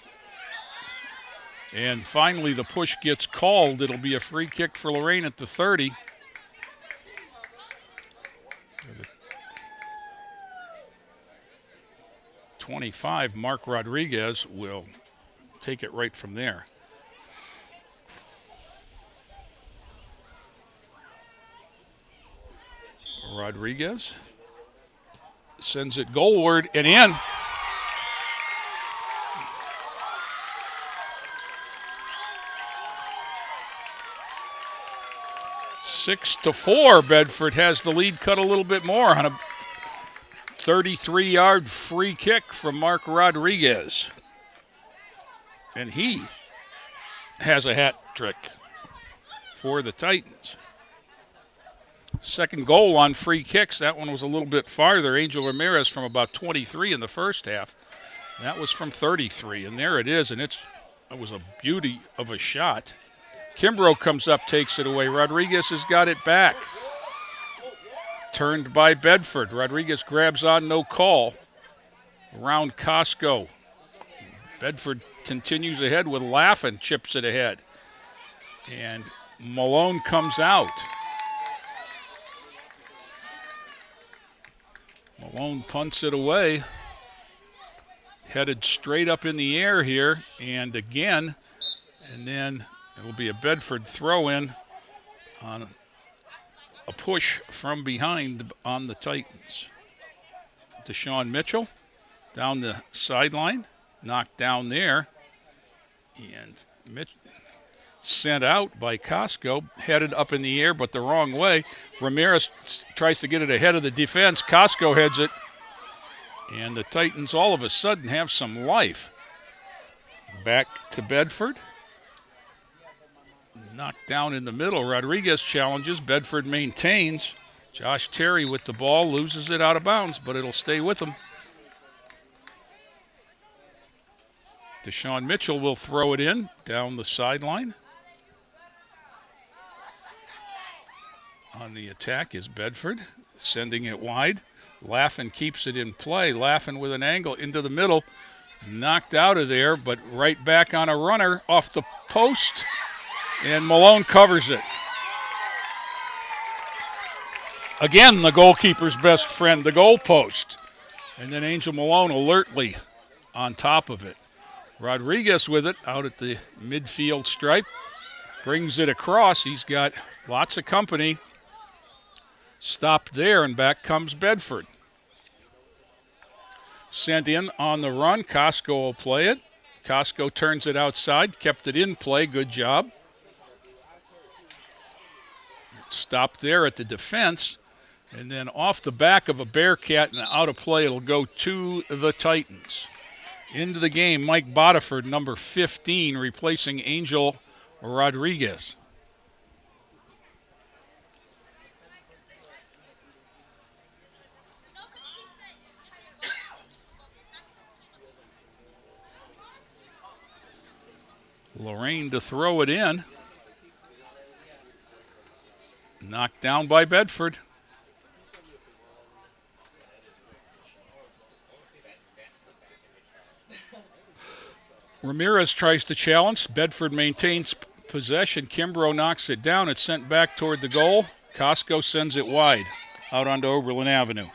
And finally the push gets called. It'll be a free kick for Lorain at the 30. 25, Mark Rodriguez will take it right from there. Rodriguez sends it goalward and in. Six to 4, Bedford has the lead cut a little bit more on a 33-yard free kick from Mark Rodriguez. And he has a hat trick for the Titans. Second goal on free kicks. That one was a little bit farther. Angel Ramirez from about 23 in the first half. That was from 33, and there it is, and it was a beauty of a shot. Kimbrough comes up, takes it away. Rodriguez has got it back. Turned by Bedford. Rodriguez grabs on, no call. Around Costco. Bedford continues ahead with Laffin, chips it ahead. And Malone comes out. Malone punts it away. Headed straight up in the air here, and again, and then it'll be a Bedford throw-in on a push from behind on the Titans. Deshaun Mitchell down the sideline, knocked down there, and Mitch sent out by Costco, headed up in the air but the wrong way. Ramirez tries to get it ahead of the defense. Costco heads it, and the Titans all of a sudden have some life. Back to Bedford. Knocked down in the middle. Rodriguez challenges. Bedford maintains. Josh Terry with the ball, loses it out of bounds, but it'll stay with him. Deshaun Mitchell will throw it in down the sideline. On the attack is Bedford, sending it wide. Laffin keeps it in play. Laffin with an angle into the middle. Knocked out of there, but right back on a runner off the post. And Malone covers it. Again, the goalkeeper's best friend, the goal post. And then Angel Malone alertly on top of it. Rodriguez with it out at the midfield stripe. Brings it across. He's got lots of company. Stopped there, and back comes Bedford. Sent in on the run. Costco will play it. Costco turns it outside. Kept it in play. Good job. Stopped there at the defense. And then off the back of a Bearcat and out of play, it'll go to the Titans. Into the game, Mike Bodiford, number 15, replacing Angel Rodriguez. Lorain to throw it in. Knocked down by Bedford. Ramirez tries to challenge. Bedford maintains possession. Kimbrough knocks it down. It's sent back toward the goal. Costco sends it wide out onto Oberlin Avenue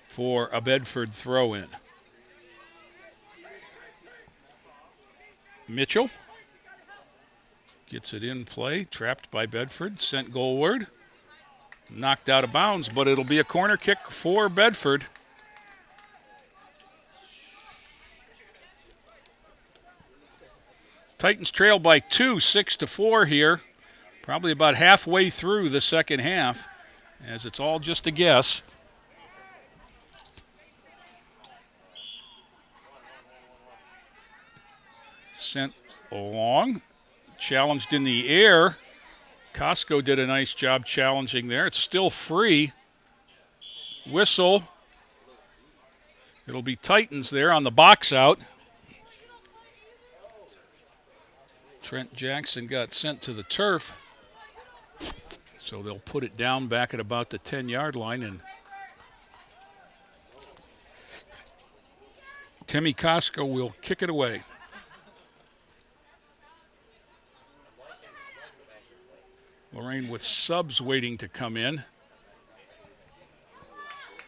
for a Bedford throw-in. Mitchell gets it in play. Trapped by Bedford. Sent goalward. Knocked out of bounds, but it'll be a corner kick for Bedford. Titans trail by 2, 6-4 here. Probably about halfway through the second half, as it's all just a guess. Sent along. Challenged in the air. Costco did a nice job challenging there. It's still free. Whistle. It'll be Titans there on the box out. Trent Jackson got sent to the turf. So they'll put it down back at about the 10-yard line, and Timmy Costco will kick it away. Lorain with subs waiting to come in.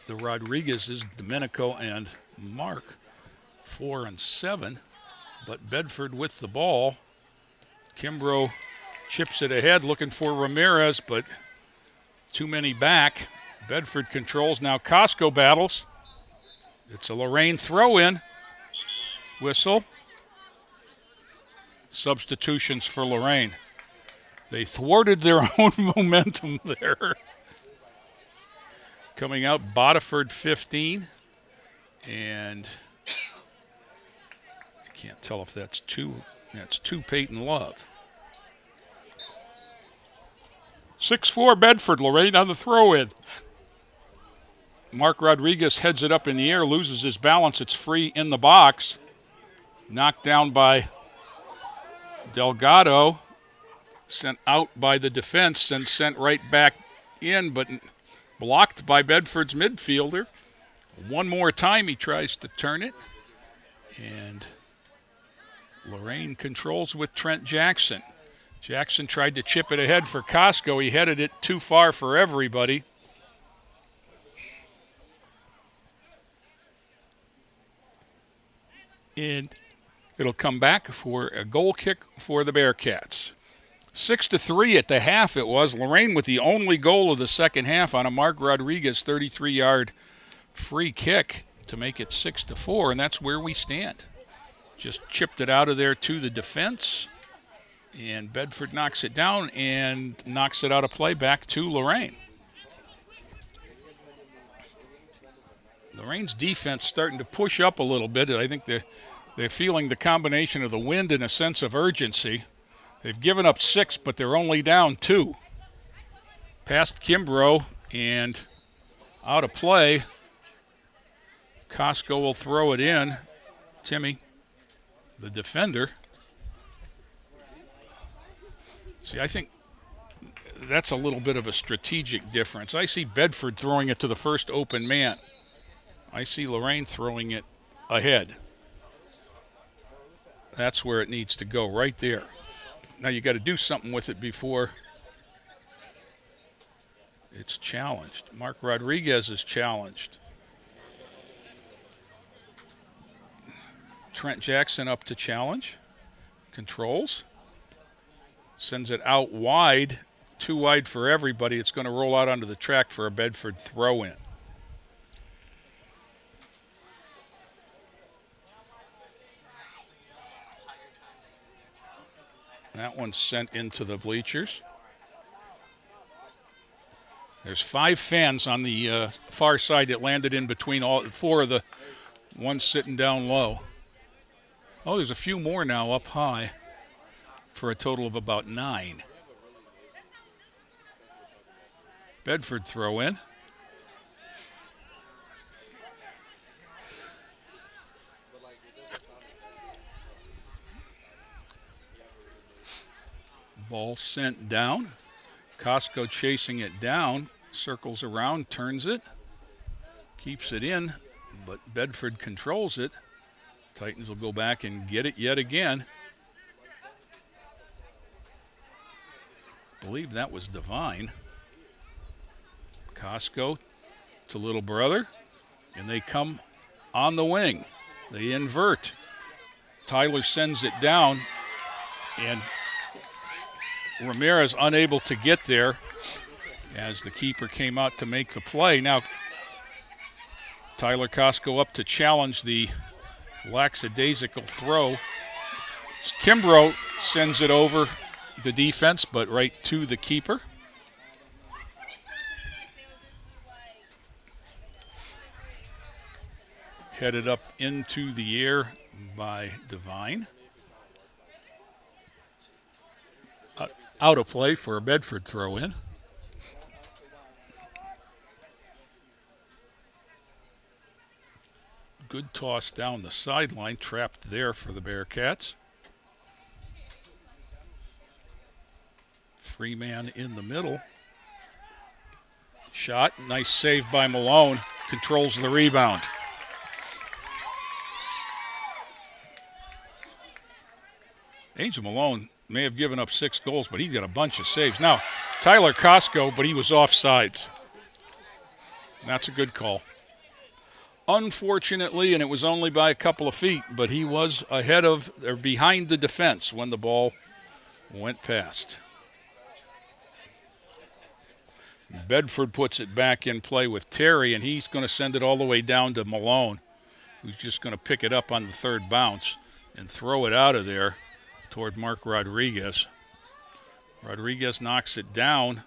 The Rodriguez's, Domenico and Mark, 4 and 7. But Bedford with the ball. Kimbrough chips it ahead, looking for Ramirez, but too many back. Bedford controls. Now Costco battles. It's a Lorain throw-in. Whistle. Substitutions for Lorain. They thwarted their own momentum there. Coming out, Bodiford 15. And I can't tell if that's two. That's 2 Peyton Love. 6-4 Bedford. Lorain on the throw-in. Mark Rodriguez heads it up in the air, loses his balance. It's free in the box. Knocked down by Delgado. Sent out by the defense and sent right back in, but blocked by Bedford's midfielder. One more time he tries to turn it. And Lorain controls with Trent Jackson. Jackson tried to chip it ahead for Costco. He headed it too far for everybody. And it'll come back for a goal kick for the Bearcats. 6-3 at the half it was. Lorain with the only goal of the second half on a Mark Rodriguez 33-yard free kick to make it 6-4, and that's where we stand. Just chipped it out of there to the defense, and Bedford knocks it down and knocks it out of play back to Lorain. Lorain's defense starting to push up a little bit. I think they're feeling the combination of the wind and a sense of urgency. They've given up 6, but they're only down 2. Past Kimbrough and out of play. Costco will throw it in. Timmy, the defender. See, I think that's a little bit of a strategic difference. I see Bedford throwing it to the first open man. I see Lorain throwing it ahead. That's where it needs to go, right there. Now you got to do something with it before it's challenged. Mark Rodriguez is challenged. Trent Jackson up to challenge. Controls. Sends it out wide. Too wide for everybody. It's going to roll out onto the track for a Bedford throw-in. That one's sent into the bleachers. There's 5 fans on the far side that landed in between all 4 of the ones sitting down low. Oh, there's a few more now up high for a total of about 9. Bedford throw in. Ball sent down. Costco chasing it down, circles around, turns it, keeps it in, but Bedford controls it. Titans will go back and get it yet again. I believe that was Divine. Costco to little brother, and they come on the wing. They invert. Tyler sends it down, and Ramirez unable to get there as the keeper came out to make the play. Now, Tyler Costco up to challenge the lackadaisical throw. Kimbrough sends it over the defense, but right to the keeper. Headed up into the air by Divine. Out of play for a Bedford throw-in. Good toss down the sideline, trapped there for the Bearcats. Free man in the middle. Shot, nice save by Malone, controls the rebound. Angel Malone may have given up 6 goals, but he's got a bunch of saves. Now, Tyler Costco, but he was offsides. That's a good call. Unfortunately, and it was only by a couple of feet, but he was ahead of or behind the defense when the ball went past. Bedford puts it back in play with Terry, and he's going to send it all the way down to Malone, who's just going to pick it up on the third bounce and throw it out of there toward Mark Rodriguez. Rodriguez knocks it down,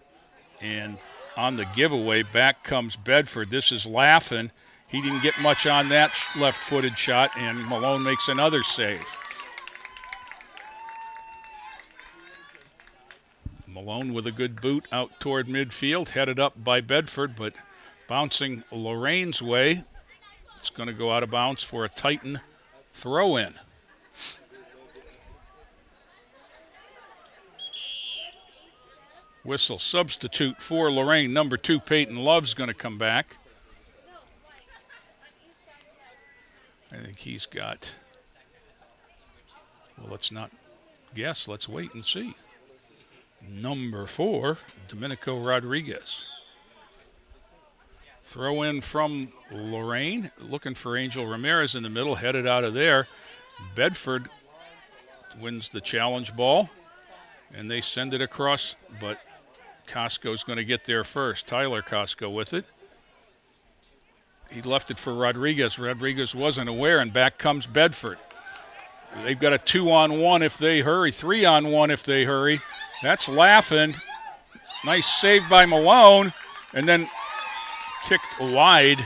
and on the giveaway, back comes Bedford. This is Laffin. He didn't get much on that left-footed shot, and Malone makes another save. Malone with a good boot out toward midfield, headed up by Bedford, but bouncing Lorain's way. It's going to go out of bounds for a Titan throw-in. Whistle substitute for Lorain. Number 2, Peyton Love's going to come back. I think he's got, well, let's not guess. Let's wait and see. Number 4, Domenico Rodriguez. Throw in from Lorain, looking for Angel Ramirez in the middle, headed out of there. Bedford wins the challenge ball, and they send it across, but Costco's going to get there first. Tyler Costco with it. He left it for Rodriguez. Rodriguez wasn't aware, and back comes Bedford. They've got a 2-on-1 if they hurry, 3-on-1 if they hurry. That's Laffin. Nice save by Malone, and then kicked wide.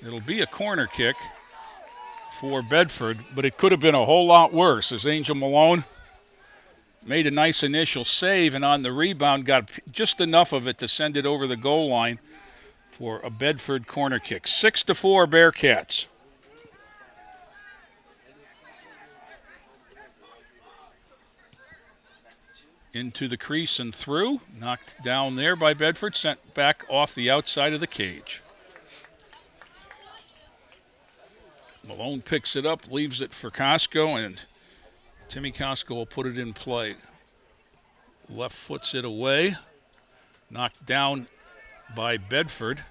It'll be a corner kick for Bedford, but it could have been a whole lot worse as Angel Malone made a nice initial save, and on the rebound got just enough of it to send it over the goal line for a Bedford corner kick. 6-4 Bearcats. into the crease and through. Knocked down there by Bedford, sent back off the outside of the cage. Malone picks it up, leaves it for Costco, and Timmy Costco will put it in play. Left foots it away. Knocked down by Bedford.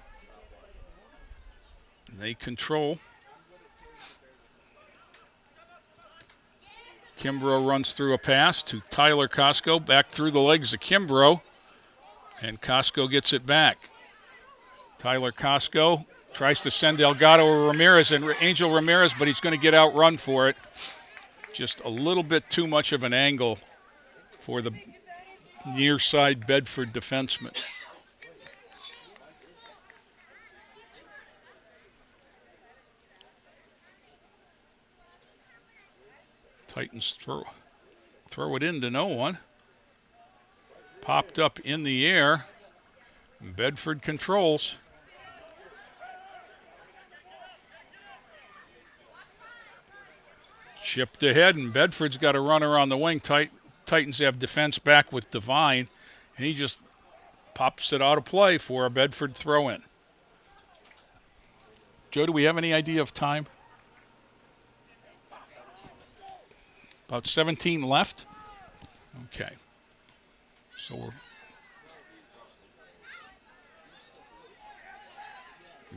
They control. Kimbrough runs through a pass to Tyler Costco, back through the legs of Kimbrough, and Costco gets it back. Tyler Costco tries to send Delgado or Ramirez, and Angel Ramirez, but he's going to get outrun for it. Just a little bit too much of an angle for the near side Bedford defenseman. Titans throw it into no one. Popped up in the air. Bedford controls. Chipped ahead, and Bedford's got a runner on the wing. Titans have defense back with Devine, and he just pops it out of play for a Bedford throw-in. Joe, do we have any idea of time? About 17 left? Okay. So we're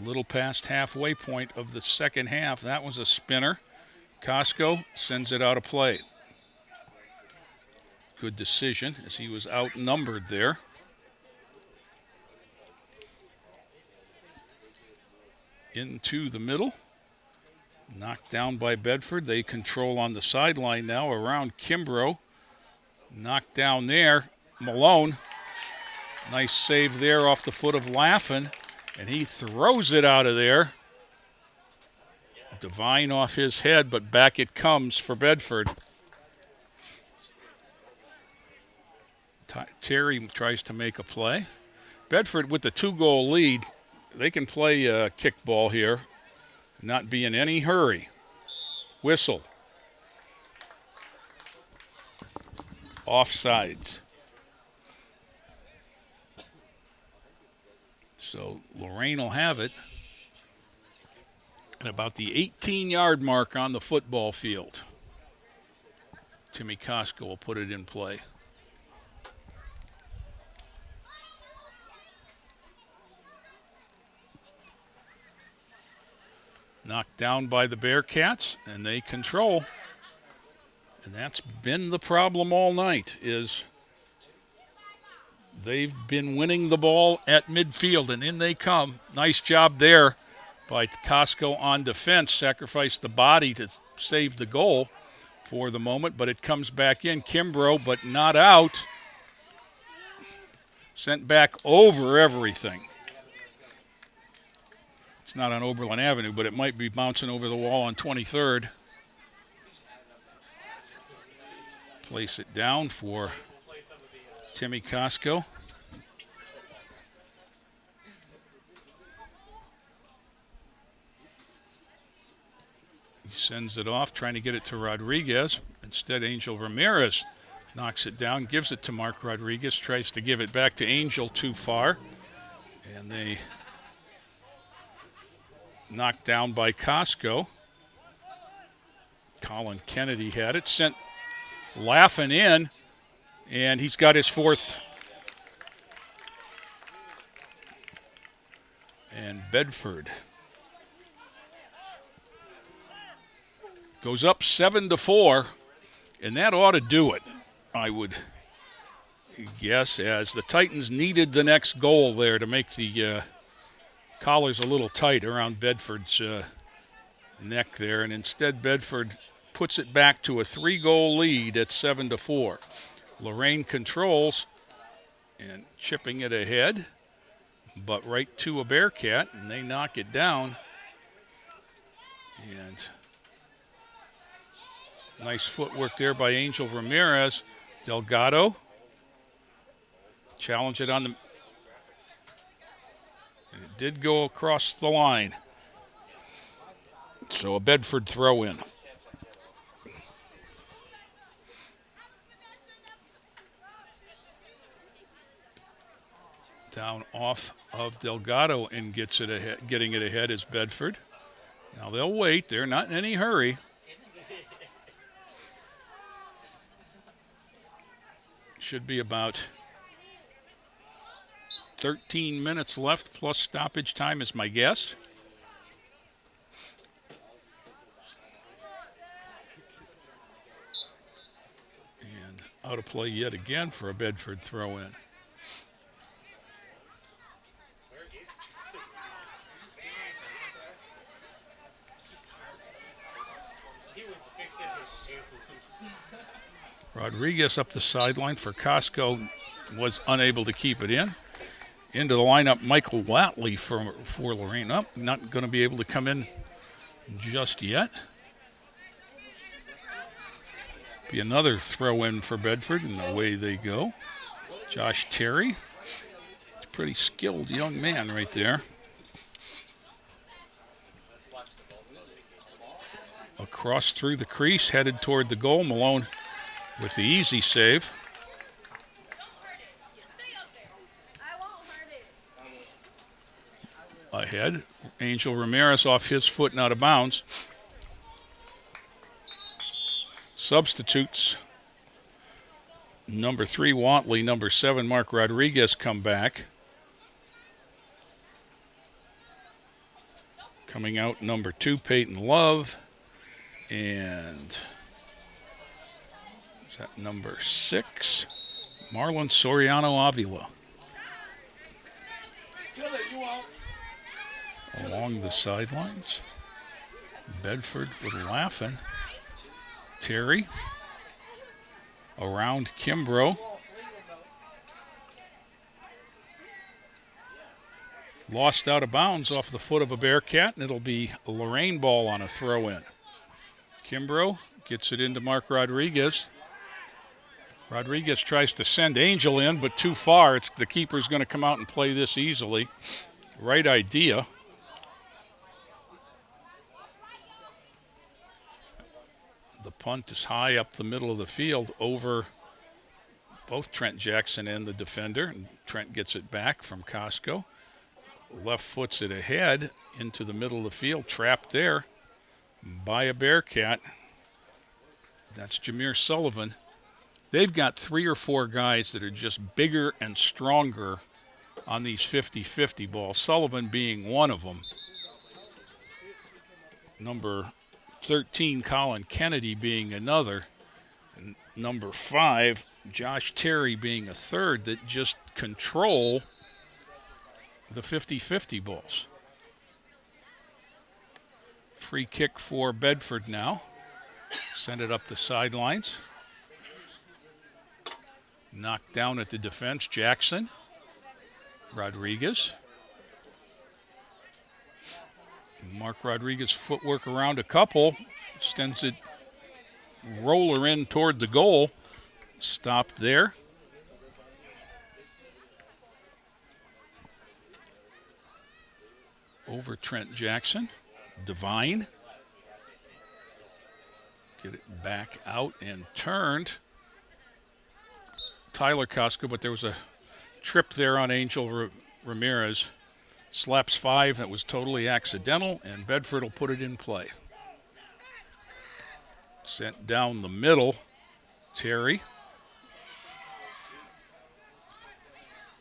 a little past halfway point of the second half. That was a spinner. Costco sends it out of play. Good decision as he was outnumbered there. Into the middle. Knocked down by Bedford. They control on the sideline now around Kimbrough. Knocked down there. Malone. Nice save there off the foot of Laffin. And he throws it out of there. Devine off his head, but back it comes for Bedford. Terry tries to make a play. Bedford with the 2-goal lead. They can play kickball here. Not be in any hurry. Whistle. Offsides. So Lorain will have it at about the 18-yard mark on the football field. Timmy Costco will put it in play. Knocked down by the Bearcats, and they control. And that's been the problem all night, is they've been winning the ball at midfield, and in they come. Nice job there by Costco on defense. Sacrificed the body to save the goal for the moment, but it comes back in. Kimbrough, but not out. Sent back over everything. It's not on Oberlin Avenue, but it might be bouncing over the wall on 23rd. Place it down for Timmy Costco. He sends it off, trying to get it to Rodriguez. Instead, Angel Ramirez knocks it down, gives it to Mark Rodriguez, tries to give it back to Angel too far. And they knocked down by Costco. Colin Kennedy had it, sent Laffin in, and he's got his fourth. And Bedford goes up 7-4, and that ought to do it, I would guess, as the Titans needed the next goal there to make the collars a little tight around Bedford's neck there, and instead Bedford puts it back to a 3-goal lead at 7-4. Lorain controls and chipping it ahead, but right to a Bearcat, and they knock it down. And nice footwork there by Angel Ramirez. Delgado challenge it on the. And it did go across the line. So a Bedford throw in. Down off of Delgado and gets it ahead, getting it ahead is Bedford. Now they'll wait. They're not in any hurry. Should be about 13 minutes left plus stoppage time is my guess. And out of play yet again for a Bedford throw-in. Rodriguez up the sideline for Costco was unable to keep it in. Into the lineup, Michael Watley for Lorain. Oh, not going to be able to come in just yet. Be another throw-in for Bedford, and away they go. Josh Terry, a pretty skilled young man right there. Across through the crease, headed toward the goal. Malone with the easy save. Ahead, Angel Ramirez off his foot and out of bounds. Substitutes. Number 3, Watley. Number 7, Mark Rodriguez come back. Coming out, number 2, Peyton Love. And is that number 6? Marlon Soriano Avila. Along the sidelines. Bedford with laughing. Terry. Around Kimbrough. Lost out of bounds off the foot of a Bearcat, and it'll be a Lorain ball on a throw-in. Kimbrough gets it into Mark Rodriguez. Rodriguez tries to send Angel in, but too far. The keeper's going to come out and play this easily. Right idea. The punt is high up the middle of the field over both Trent Jackson and the defender. And Trent gets it back from Costco. Left foots it ahead into the middle of the field, trapped there by a Bearcat. That's Jameer Sullivan. They've got 3 or 4 guys that are just bigger and stronger on these 50-50 balls, Sullivan being one of them. Number 13, Colin Kennedy being another. And number 5, Josh Terry being a third that just control the 50-50 balls. Free kick for Bedford now. Send it up the sidelines. Knocked down at the defense, Jackson. Rodriguez. Mark Rodriguez footwork around a couple. Extends it, roller in toward the goal. Stopped there. Over Trent Jackson. Devine. Get it back out and turned. Tyler Costco, but there was a trip there on Angel Ramirez. Slaps 5, that was totally accidental, and Bedford will put it in play. Sent down the middle, Terry.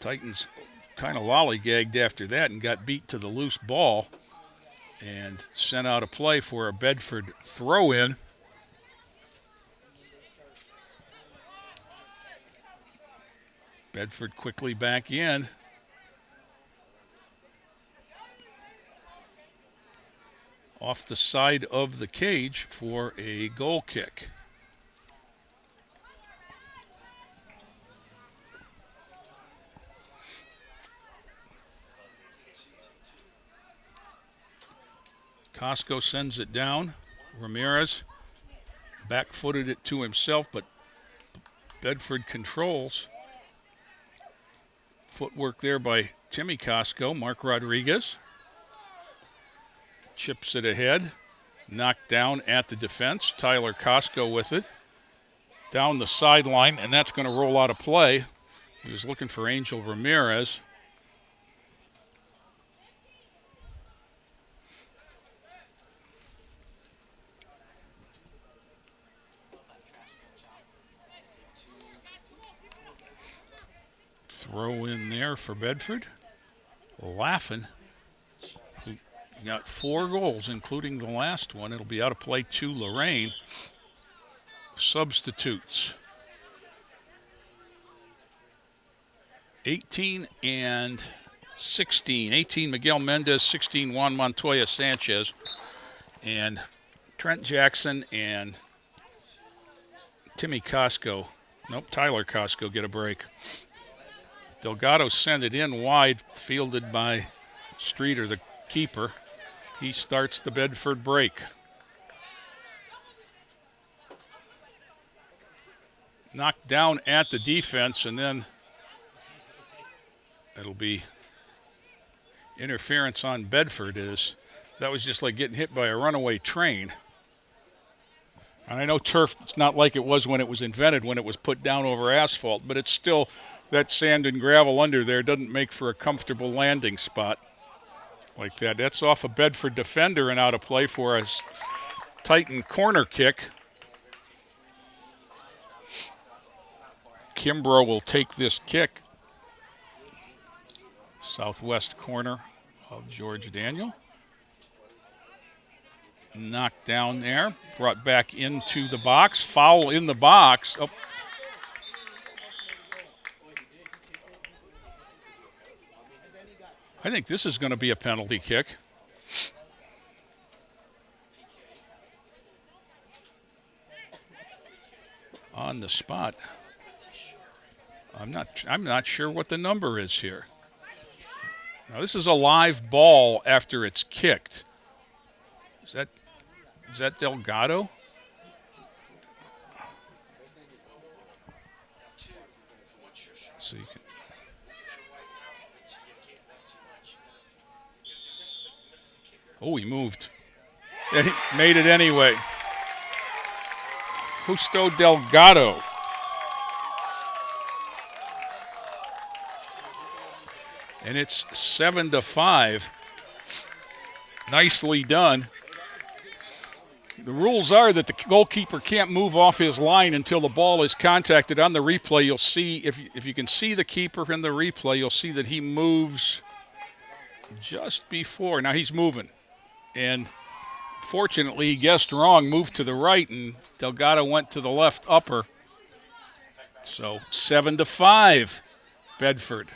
Titans kind of lollygagged after that and got beat to the loose ball and sent out a play for a Bedford throw-in. Bedford quickly back in. Off the side of the cage for a goal kick. Costco sends it down. Ramirez back-footed it to himself, but Bedford controls. Footwork there by Timmy Costco. Mark Rodriguez chips it ahead. Knocked down at the defense. Tyler Costco with it. Down the sideline, and that's going to roll out of play. He was looking for Angel Ramirez. Throw in there for Bedford. Laughlin, who got 4 goals, including the last one. It'll be out of play to Lorain. Substitutes. 18 and 16. 18, Miguel Mendez. 16, Juan Montoya Sanchez. And Trent Jackson and Timmy Costco. Nope, Tyler Costco get a break. Delgado sent it in wide, fielded by Streeter, the keeper. He starts the Bedford break. Knocked down at the defense, and then it'll be interference on Bedford. That was just like getting hit by a runaway train. And I know turf, it's not like it was when it was invented, when it was put down over asphalt, but it's still, that sand and gravel under there doesn't make for a comfortable landing spot like that. That's off a Bedford defender and out of play for a Titan corner kick. Kimbrough will take this kick. Southwest corner of George Daniel. Knocked down there, brought back into the box. Foul in the box. Oh. I think this is going to be a penalty kick. On the spot. I'm not sure what the number is here. Now this is a live ball after it's kicked. Is that Delgado? So you can. Oh, he moved. And he made it anyway. Justo Delgado. And it's 7-5. Nicely done. The rules are that the goalkeeper can't move off his line until the ball is contacted. On the replay, you'll see, if you can see the keeper in the replay, you'll see that he moves just before. Now he's moving. And fortunately, he guessed wrong, moved to the right, and Delgado went to the left upper. So 7-5, Bedford.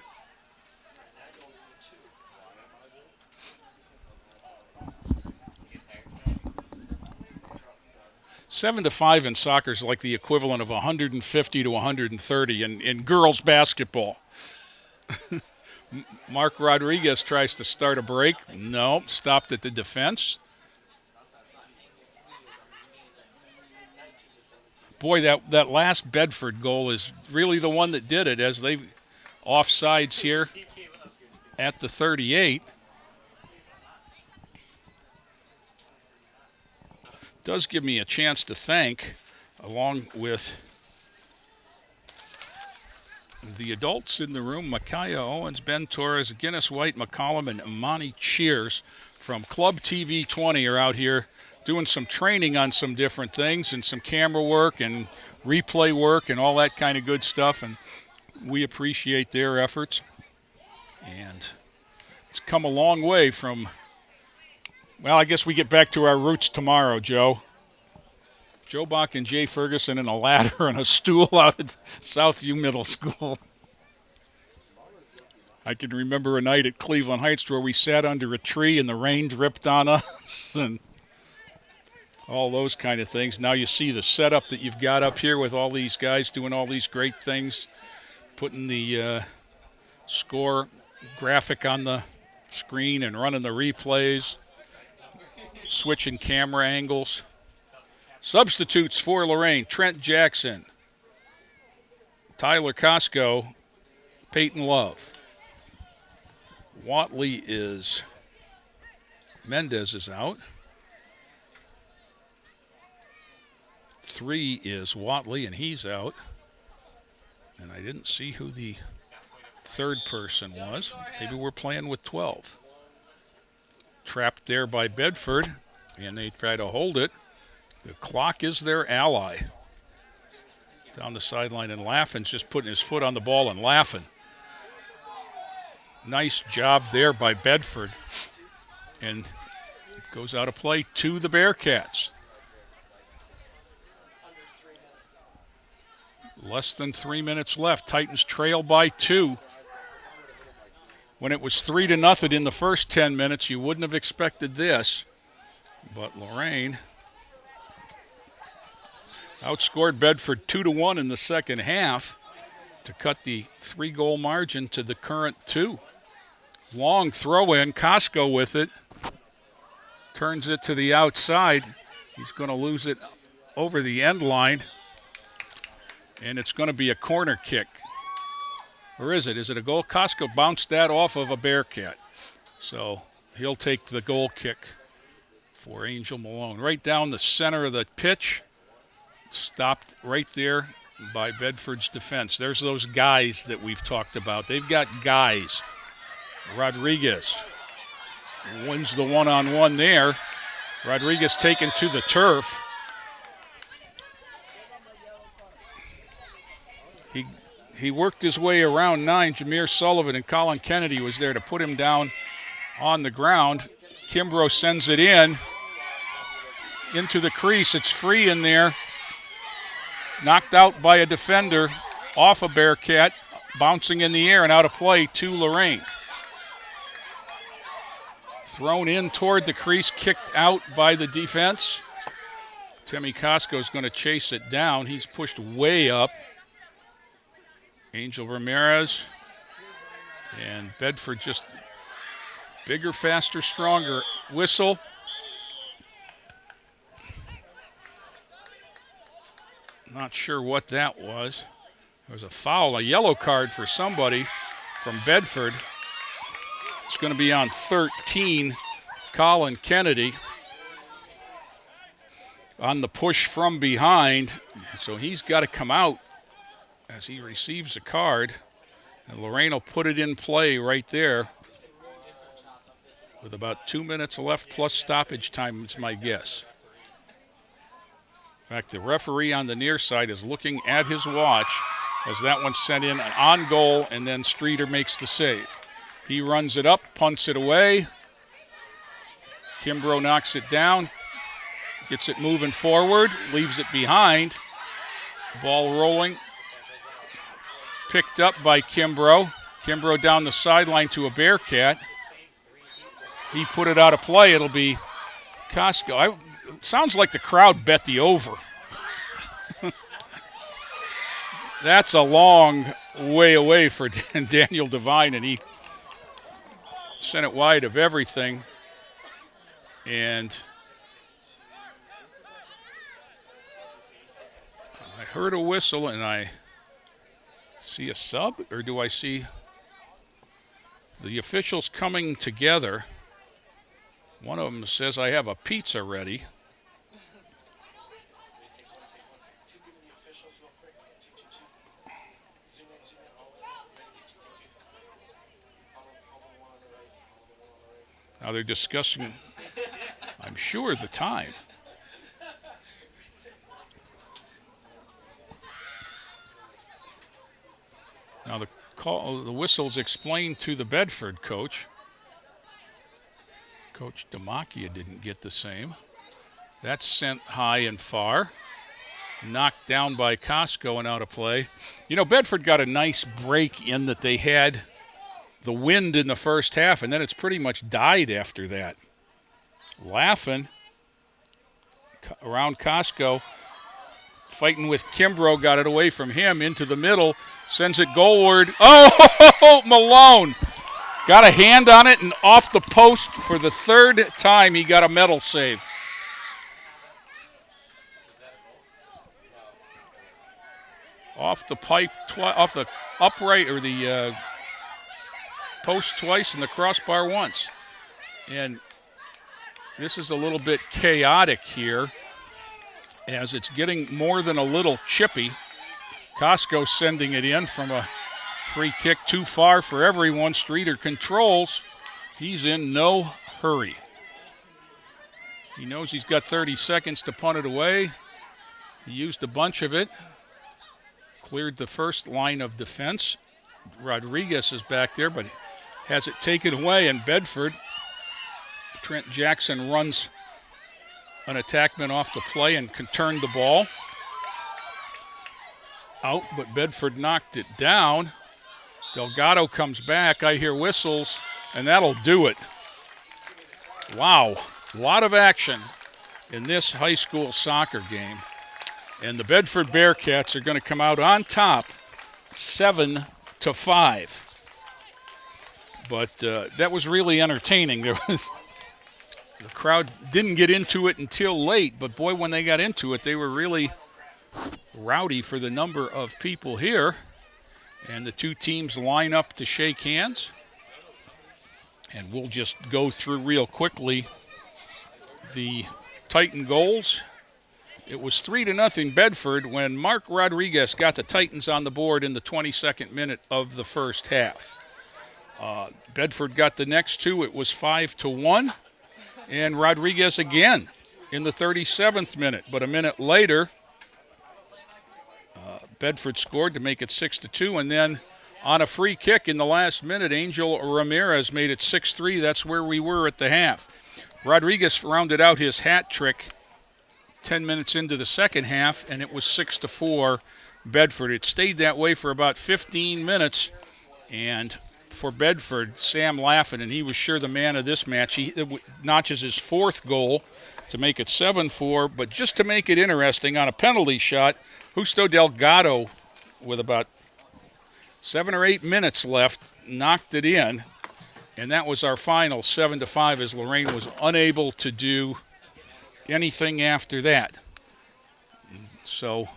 Seven to 5 in soccer is like the equivalent of 150 to 130 in girls basketball. Mark Rodriguez tries to start a break. No, stopped at the defense. Boy, that last Bedford goal is really the one that did it, as they offsides here at the 38. Does give me a chance to thank, along with the adults in the room, Micaiah Owens, Ben Torres, Guinness White, McCollum, and Imani Cheers from Club TV 20 are out here doing some training on some different things and some camera work and replay work and all that kind of good stuff, and we appreciate their efforts. And it's come a long way from, well, I guess we get back to our roots tomorrow, Joe. Joe Bach and Jay Ferguson in a ladder and a stool out at Southview Middle School. I can remember a night at Cleveland Heights where we sat under a tree and the rain dripped on us and all those kind of things. Now you see the setup that you've got up here with all these guys doing all these great things, putting the score graphic on the screen and running the replays, switching camera angles. Substitutes for Lorain: Trent Jackson, Tyler Costco, Peyton Love. Mendez is out. 3 is Watley, and he's out. And I didn't see who the third person was. Maybe we're playing with 12. Trapped there by Bedford, and they try to hold it. The clock is their ally. Down the sideline, and Laffin's just putting his foot on the ball and laughing. Nice job there by Bedford. And it goes out of play to the Bearcats. Less than 3 minutes left. Titans trail by 2. When it was 3-0 in the first 10 minutes, you wouldn't have expected this. But Lorain outscored Bedford 2-1 in the second half to cut the 3-goal margin to the current 2. Long throw in, Costco with it. Turns it to the outside. He's going to lose it over the end line. And it's going to be a corner kick. Or is it? Is it a goal? Costco bounced that off of a Bearcat. So he'll take the goal kick for Angel Malone. Right down the center of the pitch. Stopped right there by Bedford's defense. There's those guys that we've talked about. They've got guys. Rodriguez wins the one-on-one there. Rodriguez taken to the turf. He worked his way around 9. Jameer Sullivan and Colin Kennedy was there to put him down on the ground. Kimbrough sends it into the crease. It's free in there. Knocked out by a defender off a Bearcat, bouncing in the air and out of play to Lorain. Thrown in toward the crease, kicked out by the defense. Timmy Costco is going to chase it down. He's pushed way up. Angel Ramirez and Bedford just bigger, faster, stronger. Whistle. Not sure what that was. There was a foul, a yellow card for somebody from Bedford. It's going to be on 13, Colin Kennedy, on the push from behind. So he's got to come out as he receives a card. And Lorain will put it in play right there with about 2 minutes left plus stoppage time is my guess. In fact, the referee on the near side is looking at his watch as that one's sent in on goal, and then Streeter makes the save. He runs it up, punts it away. Kimbrough knocks it down, gets it moving forward, leaves it behind. Ball rolling. Picked up by Kimbrough. Kimbrough down the sideline to a Bearcat. He put it out of play. It'll be Costco. Sounds like the crowd bet the over. That's a long way away for Daniel Devine, and he sent it wide of everything. And I heard a whistle, and I see a sub, or do I see the officials coming together? One of them says, I have a pizza ready. Now they're discussing, I'm sure, the time. Now the whistle's explained to the Bedford coach. Coach Demakia didn't get the same. That's sent high and far. Knocked down by Costco and out of play. You know, Bedford got a nice break in that they had the wind in the first half, and then it's pretty much died after that. Laughing around Costco, fighting with Kimbrough, got it away from him into the middle, sends it goalward. Oh, Malone got a hand on it and off the post for the third time. He got a medal save. Off the pipe, off the upright or the post twice and the crossbar once. And this is a little bit chaotic here as it's getting more than a little chippy. Costco sending it in from a free kick too far for everyone. Streeter controls. He's in no hurry. He knows he's got 30 seconds to punt it away. He used a bunch of it. Cleared the first line of defense. Rodriguez is back there, but has it taken away, and Bedford, Trent Jackson runs an attackman off the play and can turn the ball out, but Bedford knocked it down. Delgado comes back. I hear whistles, and that'll do it. Wow, a lot of action in this high school soccer game. And the Bedford Bearcats are going to come out on top 7-5. But that was really entertaining. The crowd didn't get into it until late, but boy, when they got into it, they were really rowdy for the number of people here. And the two teams line up to shake hands. And we'll just go through real quickly the Titan goals. It was 3-0 Bedford when Mark Rodriguez got the Titans on the board in the 22nd minute of the first half. Bedford got the next two. It was 5-1. And Rodriguez again in the 37th minute. But a minute later, Bedford scored to make it 6-2. And then on a free kick in the last minute, Angel Ramirez made it 6-3. That's where we were at the half. Rodriguez rounded out his hat trick 10 minutes into the second half, and it was 6-4 Bedford. It stayed that way for about 15 minutes. And for Bedford, Sam Laffin, and he was sure the man of this match. He notches his fourth goal to make it 7-4, but just to make it interesting, on a penalty shot, Justo Delgado, with about 7 or 8 minutes left, knocked it in, and that was our final 7-5 as Lorain was unable to do anything after that. So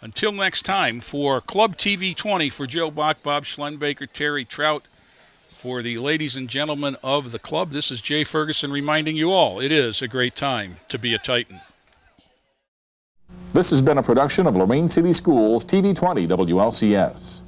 until next time, for Club TV 20, for Joe Bach, Bob Schlenbaker, Terry Trout, for the ladies and gentlemen of the club, this is Jay Ferguson reminding you all it is a great time to be a Titan. This has been a production of Lorain City Schools TV 20 WLCS.